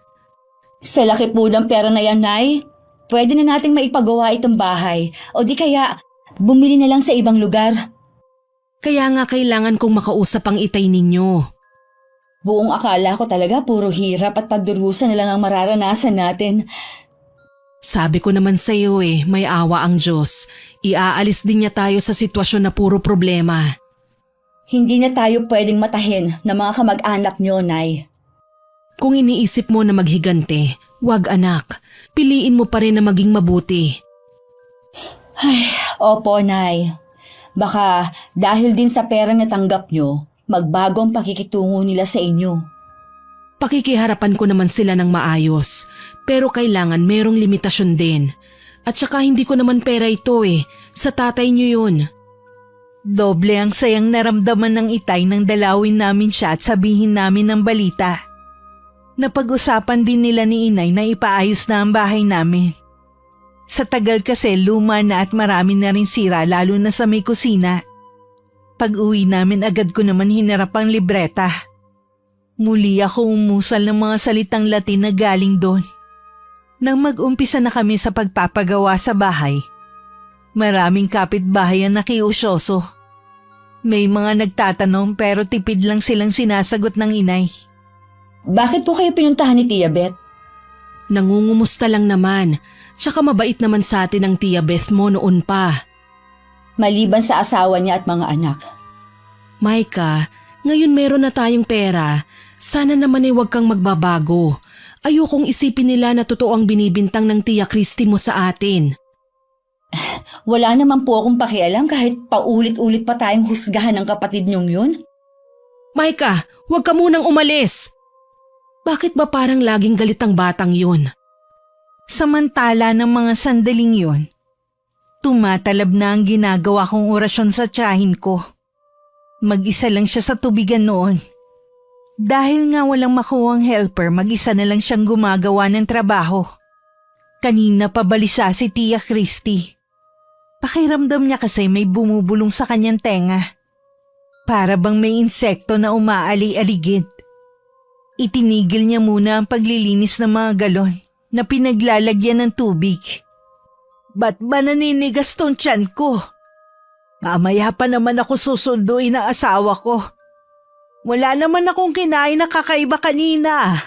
Sa laki po ng pera na yan, Nay. Pwede na nating maipagawa itong bahay o di kaya bumili na lang sa ibang lugar. Kaya nga kailangan kong makausap ang Itay ninyo. Buong akala ko talaga puro hirap at pagdurusa na lang ang mararanasan natin. Sabi ko naman sa iyo may awa ang Diyos. Iaalis din niya tayo sa sitwasyon na puro problema. Hindi na tayo pwedeng matahin ng mga kamag-anak nyo, Nay. Kung iniisip mo na maghigante, wag anak. Piliin mo pa rin na maging mabuti. Opo, Nay. Baka dahil din sa perang natanggap nyo, magbago ang pakikitungo nila sa inyo. Pakikiharapan ko naman sila ng maayos, pero kailangan merong limitasyon din. At saka hindi ko naman pera ito sa tatay niyo yun. Doble ang sayang naramdaman ng Itay nang dalawin namin siya at sabihin namin ang balita. Napag-usapan din nila ni inay na ipaayos na ang bahay namin. Sa tagal kasi luma na at marami na rin sira lalo na sa may kusina. Pag-uwi namin agad ko naman hinarap ang libreta. Muli ako umusal ng mga salitang Latin na galing doon. Nang mag-umpisa na kami sa pagpapagawa sa bahay, maraming kapitbahay ang nakiusyoso. May mga nagtatanong pero tipid lang silang sinasagot ng inay. Bakit po kayo pinuntahan ni Tia Beth? Nangungumusta lang naman. Tsaka mabait naman sa atin ang Tia Beth mo noon pa. Maliban sa asawa niya at mga anak. Micah, ngayon meron na tayong pera. Sana naman ay huwag kang magbabago. Ayokong isipin nila na totoo ang binibintang ng Tia Christy mo sa atin. Wala naman po akong pakialam kahit paulit-ulit pa tayong husgahan ng kapatid niyong yun. Micah, huwag ka munang umalis. Bakit ba parang laging galit ang batang yun? Samantala ng mga sandaling yon, tumatalab na ang ginagawa kong orasyon sa tiyahin ko. Mag-isa lang siya sa tubigan noon. Dahil nga walang makuhang helper, mag-isa na lang siyang gumagawa ng trabaho. Kanina pa balisa si Tia Christy. Pakiramdam niya kasi may bumubulong sa kanyang tenga. Para bang may insekto na umaali-aligid. Itinigil niya muna ang paglilinis ng mga galon na pinaglalagyan ng tubig. Ba't ba naninigas tong tiyan ko? Mamaya pa naman ako susunduin ng asawa ko. Wala naman akong kinain na kakaiba kanina.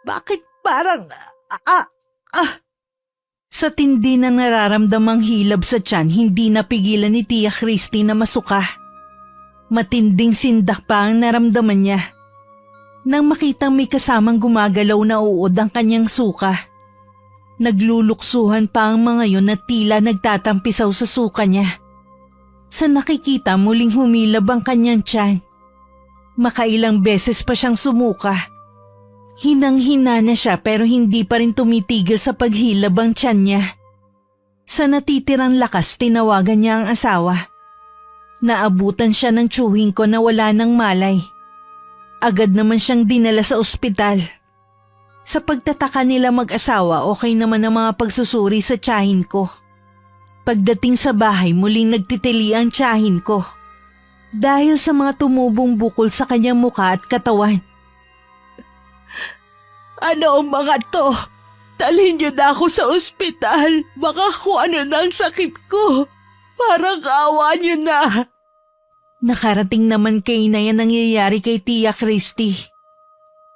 Bakit parang... Sa tindi na nararamdamang hilab sa tiyan, hindi napigilan ni Tia Christy na masuka. Matinding sindak pa ang naramdaman niya. Nang makitang may kasamang gumagalaw na uod ang kanyang suka. Nagluluksuhan pa ang mga yon na tila nagtatampisaw sa suka niya. Sa nakikita muling humilab ang kanyang tiyan. Makailang beses pa siyang sumuka. Hinang-hina na siya pero hindi pa rin tumitigil sa paghilab ang tiyan niya. Sa natitirang lakas tinawagan niya ang asawa. Naabutan siya ng tsuhing ko na wala ng malay. Agad naman siyang dinala sa ospital. Sa pagtataka nila mag-asawa, okay naman ang mga pagsusuri sa tiyahin ko. Pagdating sa bahay, muling nagtitili ang tiyahin ko. Dahil sa mga tumubong bukol sa kanyang mukha at katawan. Ano ang mga to? Dalhin niyo na ako sa ospital. Baka kung ano na ang sakit ko. Parang awa niyo na. Nakarating naman kay na yan nangyayari kay Tia Christy.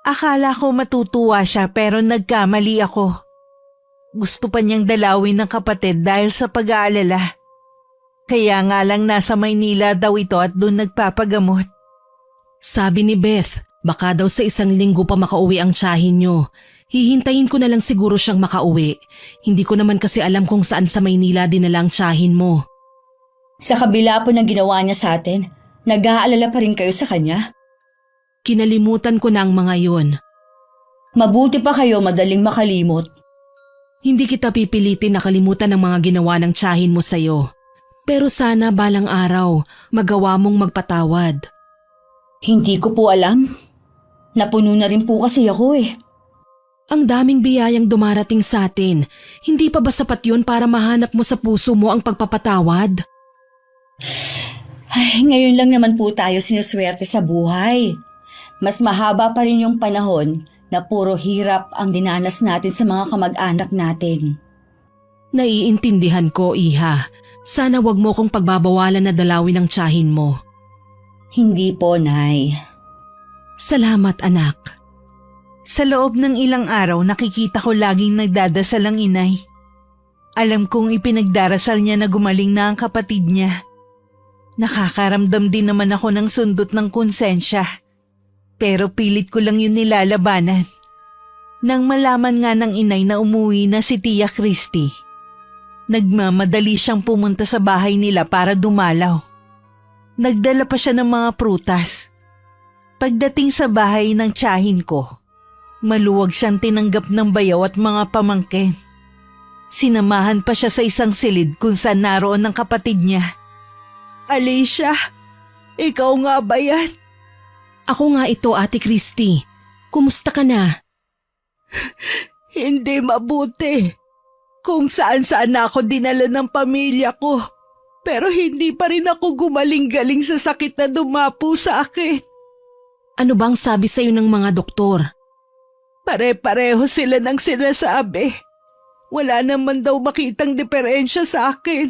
Akala ko matutuwa siya pero nagkamali ako. Gusto pa niyang dalawin ng kapatid dahil sa pag-aalala. Kaya nga lang nasa Maynila daw ito at doon nagpapagamot. Sabi ni Beth, baka daw sa 1 linggo pa makauwi ang tiyahin niyo. Hihintayin ko na lang siguro siyang makauwi. Hindi ko naman kasi alam kung saan sa Maynila dinala ang tiyahin mo. Sa kabila po ng ginawa niya sa atin, nag-aalala pa rin kayo sa kanya? Kinalimutan ko na ang mga yun. Mabuti pa kayo madaling makalimot. Hindi kita pipilitin na kalimutan ang mga ginawa ng tiyahin mo sa'yo. Pero sana balang araw, magawa mong magpatawad. Hindi ko po alam. Napuno na rin po kasi ako eh. Ang daming biyayang dumarating sa atin. Hindi pa ba sapat yun para mahanap mo sa puso mo ang pagpapatawad? Ay, ngayon lang naman po tayo sinuswerte sa buhay. Mas mahaba pa rin yung panahon na puro hirap ang dinanas natin sa mga kamag-anak natin. Naiintindihan ko, Iha. Sana wag mo kong pagbabawalan na dalawin ang tiyahin mo. Hindi po, Nay. Salamat, anak. Sa loob ng ilang araw nakikita ko laging nagdadasal ang inay. Alam kong ipinagdarasal niya na gumaling na ang kapatid niya. Nakakaramdam din naman ako ng sundot ng konsensya. Pero pilit ko lang yun nilalabanan. Nang malaman nga ng inay na umuwi na si Tia Christy, nagmamadali siyang pumunta sa bahay nila para dumalaw. Nagdala pa siya ng mga prutas. Pagdating sa bahay ng tiyahin ko, maluwag siyang tinanggap ng bayaw at mga pamangkin. Sinamahan pa siya sa isang silid kung saan naroon ang kapatid niya. Alicia, ikaw nga ba yan? Ako nga ito, Ate Christy. Kumusta ka na? Hindi mabuti. Kung saan-saan ako dinala ng pamilya ko. Pero hindi pa rin ako gumaling-galing sa sakit na dumapo sa akin. Ano bang sabi sa'yo ng mga doktor? Pare-pareho sila ng sinasabi. Wala naman daw makitang diferensya sa akin.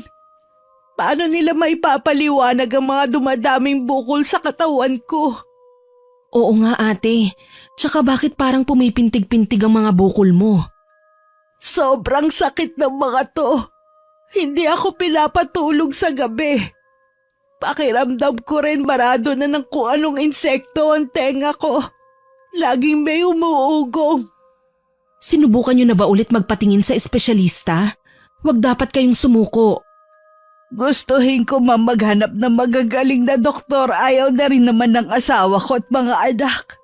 Paano nila maipapaliwanag ang mga dumadaming bukol sa katawan ko? Oo nga, ate. Tsaka bakit parang pumipintig-pintig ang mga bukol mo? Sobrang sakit ng mga to. Hindi ako pinapatulog sa gabi. Pakiramdam ko rin marado na ng kung anong insekto ang tenga ko. Laging may umuugong. Sinubukan niyo na ba ulit magpatingin sa espesyalista? Huwag dapat kayong sumuko. Gustuhin ko maghanap ng magagaling na doktor, ayaw na rin naman ng asawa ko at mga anak.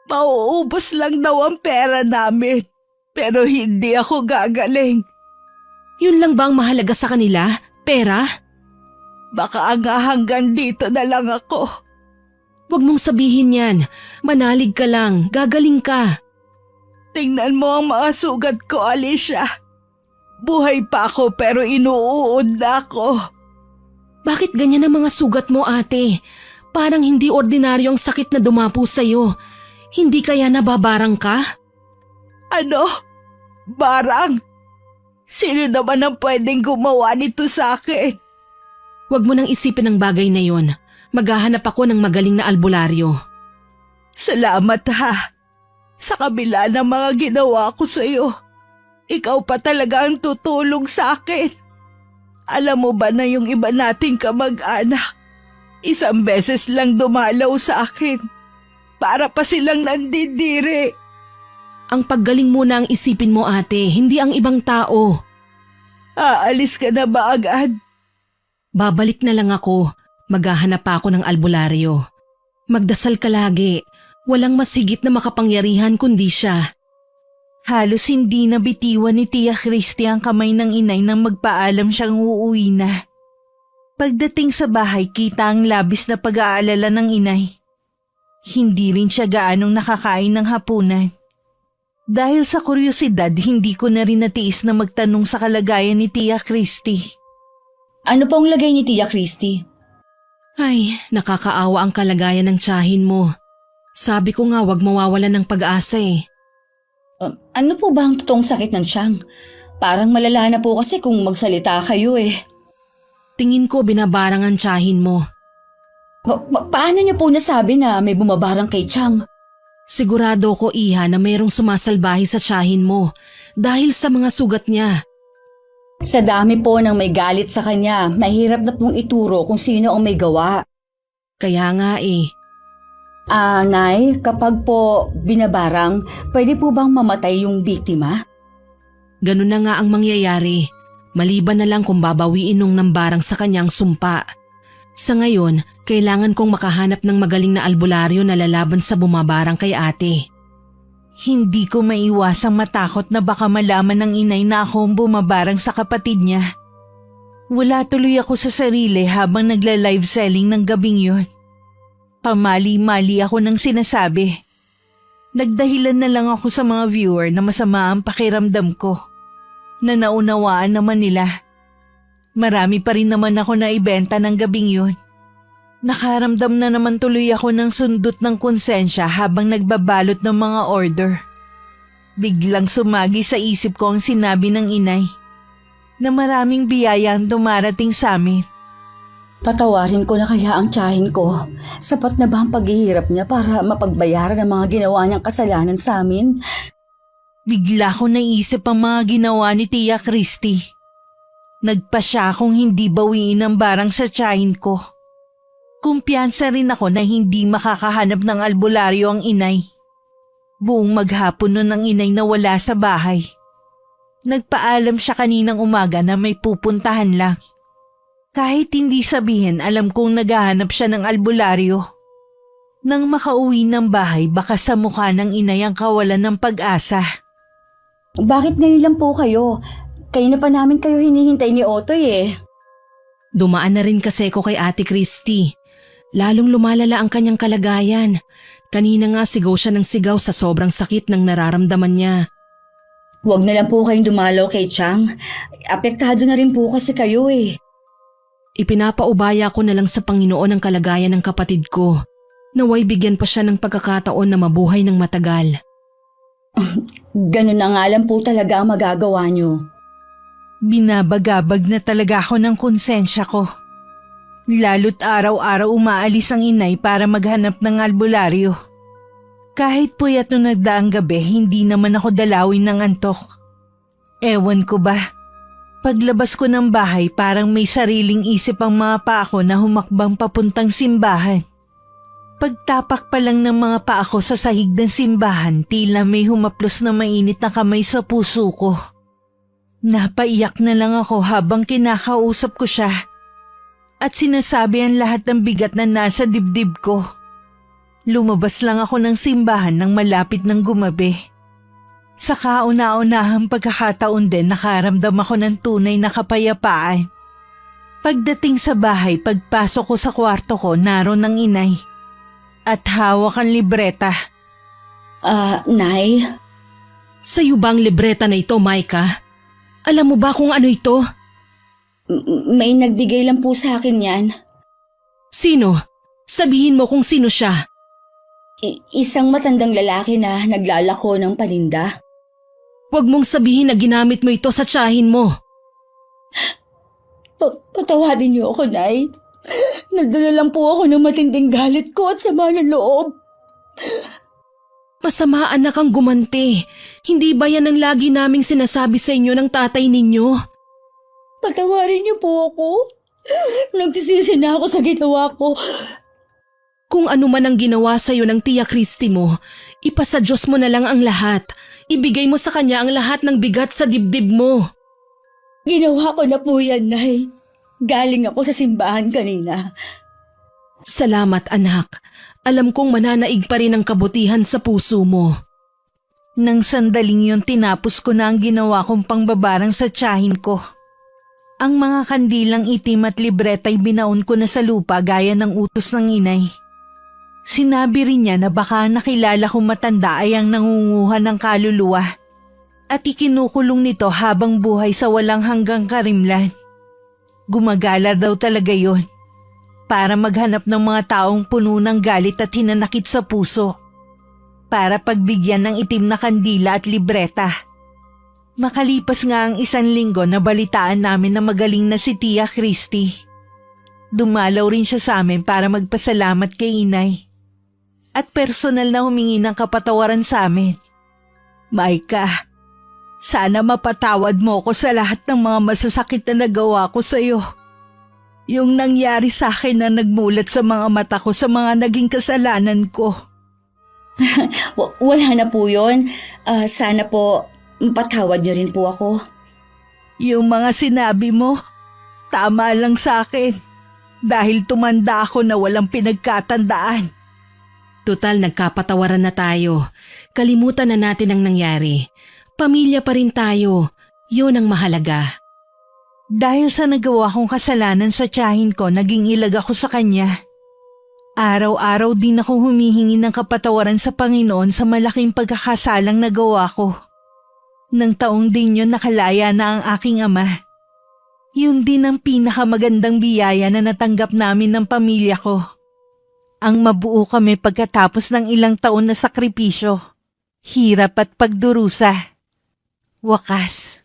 Mauubos lang daw ang pera namin, pero hindi ako gagaling. Yun lang ba ang mahalaga sa kanila? Pera? Baka nga hanggang dito na lang ako. Huwag mong sabihin yan. Manalig ka lang. Gagaling ka. Tingnan mo ang mga sugat ko, Alicia. Buhay pa ako pero inuuod na ako. Bakit ganyan ang mga sugat mo, ate? Parang hindi ordinaryo ang sakit na dumapo sa'yo. Hindi kaya nababarang ka? Ano? Barang? Sino naman ang pwedeng gumawa nito sa akin? Huwag mo nang isipin ang bagay na yon. Maghahanap ako ng magaling na albularyo. Salamat ha. Sa kabila ng mga ginawa ko sa'yo, ikaw pa talaga ang tutulong sa akin. Alam mo ba na yung iba nating kamag-anak, isang beses lang dumalaw sa akin para pa silang nandidiri. Ang paggaling muna ang isipin mo, ate, hindi ang ibang tao. Aalis ka na ba agad? Babalik na lang ako. Maghahanap pa ako ng albularyo. Magdasal ka lagi. Walang masigit na makapangyarihan kundi siya. Halos hindi nabitiwan ni Tia Christy ang kamay ng inay nang magpaalam siyang uuwi na. Pagdating sa bahay, kita ang labis na pag-aalala ng inay. Hindi rin siya gaanong nakakain ng hapunan. Dahil sa kuryosidad, hindi ko na rin natiis na magtanong sa kalagayan ni Tia Christy. Ano pong lagay ni Tia Christy? Ay, nakakaawa ang kalagayan ng tiyahin mo. Sabi ko nga wag mawawalan ng pag-asa eh. Ano po ba ang totoong sakit ng tiyang? Parang malala na po kasi kung magsalita kayo eh. Tingin ko binabarang ang tiyahin mo. Paano niyo po nasabi na may bumabarang kay Chang? Sigurado ko, iha, na mayroong sumasalbahe sa tiyahin mo dahil sa mga sugat niya. Sa dami po ng may galit sa kanya, mahirap na pong ituro kung sino ang may gawa. Kaya nga eh. Nay, kapag po binabarang, pwede po bang mamatay yung biktima? Ganun na nga ang mangyayari. Maliban na lang kung babawiin nung nambarang sa kanyang sumpa. Sa ngayon, kailangan kong makahanap ng magaling na albularyo na lalaban sa bumabarang kay ate. Hindi ko maiwasang matakot na baka malaman ng inay na ako ang bumabarang sa kapatid niya. Wala tuloy ako sa sarili habang nagla-live selling ng gabing yun. Pamali-mali ako ng sinasabi. Nagdahilan na lang ako sa mga viewer na masama ang pakiramdam ko. Na naunawaan naman nila. Marami pa rin naman ako na ibenta ng gabing yun. Nakaramdam na naman tuloy ako ng sundot ng konsensya habang nagbabalot ng mga order. Biglang sumagi sa isip ko ang sinabi ng inay na maraming biyaya ang dumarating sa amin. Patawarin ko na kaya ang tiyahin ko. Sapat na ba ang paghihirap niya para mapagbayaran ang mga ginawa niyang kasalanan sa amin? Bigla ko naisip ang mga ginawa ni Tia Christy. Nagpa siya kung hindi bawiin ang barang sa tiyahin ko. Kumpiyansa rin ako na hindi makakahanap ng albularyo ang inay. Buong maghapon nun ang inay na wala sa bahay. Nagpaalam siya kaninang umaga na may pupuntahan lang. Kahit hindi sabihin, alam kong naghahanap siya ng albularyo. Nang makauwi ng bahay, baka sa mukha ng inay ang kawalan ng pag-asa. Bakit ngayon lang po kayo? Kayo na pa namin kayo hinihintay ni Otoy eh. Dumaan na rin kasi ko kay Ate Christy. Lalong lumalala ang kanyang kalagayan. Kanina nga sigaw siya ng sigaw sa sobrang sakit ng nararamdaman niya. Huwag na lang po kayong dumalaw kay Chang. Apektado na rin po kasi kayo eh. Ipinapaubaya ko na lang sa Panginoon ang kalagayan ng kapatid ko. Naway bigyan pa siya ng pagkakataon na mabuhay ng matagal. Ganun na nga lang po talaga ang magagawa niyo. Binabagabag na talaga ako ng konsensya ko. Lalo't araw-araw umaalis ang inay para maghanap ng albularyo. Kahit puyat nung nagdaang gabi, hindi naman ako dalawin ng antok. Ewan ko ba? Paglabas ko ng bahay parang may sariling isip ang mga paa ko na humakbang papuntang simbahan. Pagtapak pa lang ng mga paa ko sa sahig ng simbahan, tila may humaplos na mainit na kamay sa puso ko. Napaiyak na lang ako habang kinakausap ko siya at sinasabi ang lahat ng bigat na nasa dibdib ko. Lumabas lang ako ng simbahan nang malapit ng gumabi. Sa kauna-unahang pagkakataon din nakaramdam ako ng tunay na kapayapaan. Pagdating sa bahay, pagpasok ko sa kwarto ko, naroon ang inay. At hawak ang libreta. Nay? Sa'yo ba ang libreta na ito, Micah? Alam mo ba kung ano ito? May nagbigay lang po sa akin yan. Sino? Sabihin mo kung sino siya. Isang matandang lalaki na naglalako ng paninda. Huwag mong sabihin na ginamit mo ito sa tiyahin mo. Patawarin niyo ako, Nay. Nagdala lang po ako ng matinding galit ko at sama ng loob. Masama anak ang gumanti. Hindi ba yan ang lagi naming sinasabi sa inyo ng tatay ninyo? Patawarin niyo po ako. Nagsisisi na ako sa ginawa ko. Kung ano man ang ginawa sa'yo ng Tia Christy mo, ipasa Diyos mo na lang ang lahat. Ibigay mo sa Kanya ang lahat ng bigat sa dibdib mo. Ginawa ko na po yan, Nay. Galing ako sa simbahan kanina. Salamat anak. Alam kong mananaig pa rin ang kabutihan sa puso mo. Nang sandaling yun tinapos ko na ang ginawa kong pangbabarang sa tiyahin ko. Ang mga kandilang itim at libreta'y binaon ko na sa lupa gaya ng utos ng inay. Sinabi rin niya na baka nakilala kong matanda ay ang nangunguha ng kaluluwa at ikinukulong nito habang buhay sa walang hanggang karimlan. Gumagala daw talaga yon para maghanap ng mga taong puno ng galit at hinanakit sa puso para pagbigyan ng itim na kandila at libreta. Makalipas nga ang 1 linggo na balitaan namin na magaling na si Tia Christy. Dumalaw rin siya sa amin para magpasalamat kay inay. At personal na humingi ng kapatawaran sa amin. Micah, sana mapatawad mo ko sa lahat ng mga masasakit na nagawa ko sa iyo. Yung nangyari sa akin na nagmulat sa mga mata ko sa mga naging kasalanan ko. Wala na po yun. Sana po mapatawad niyo rin po ako. Yung mga sinabi mo, tama lang sa akin. Dahil tumanda ako na walang pinagkatandaan. Tutal, nagkapatawaran na tayo. Kalimutan na natin ang nangyari. Pamilya pa rin tayo. Yun ang mahalaga. Dahil sa nagawa kong kasalanan sa tiyahin ko, naging ilag ako sa kanya. Araw-araw din ako humihingi ng kapatawaran sa Panginoon sa malaking pagkakasalang nagawa ko. Nang taong din yun nakalaya na ang aking ama. Yun din ang pinakamagandang biyaya na natanggap namin ng pamilya ko. Ang mabuo kami pagkatapos ng ilang taon na sakripisyo, hirap at pagdurusa. Wakas,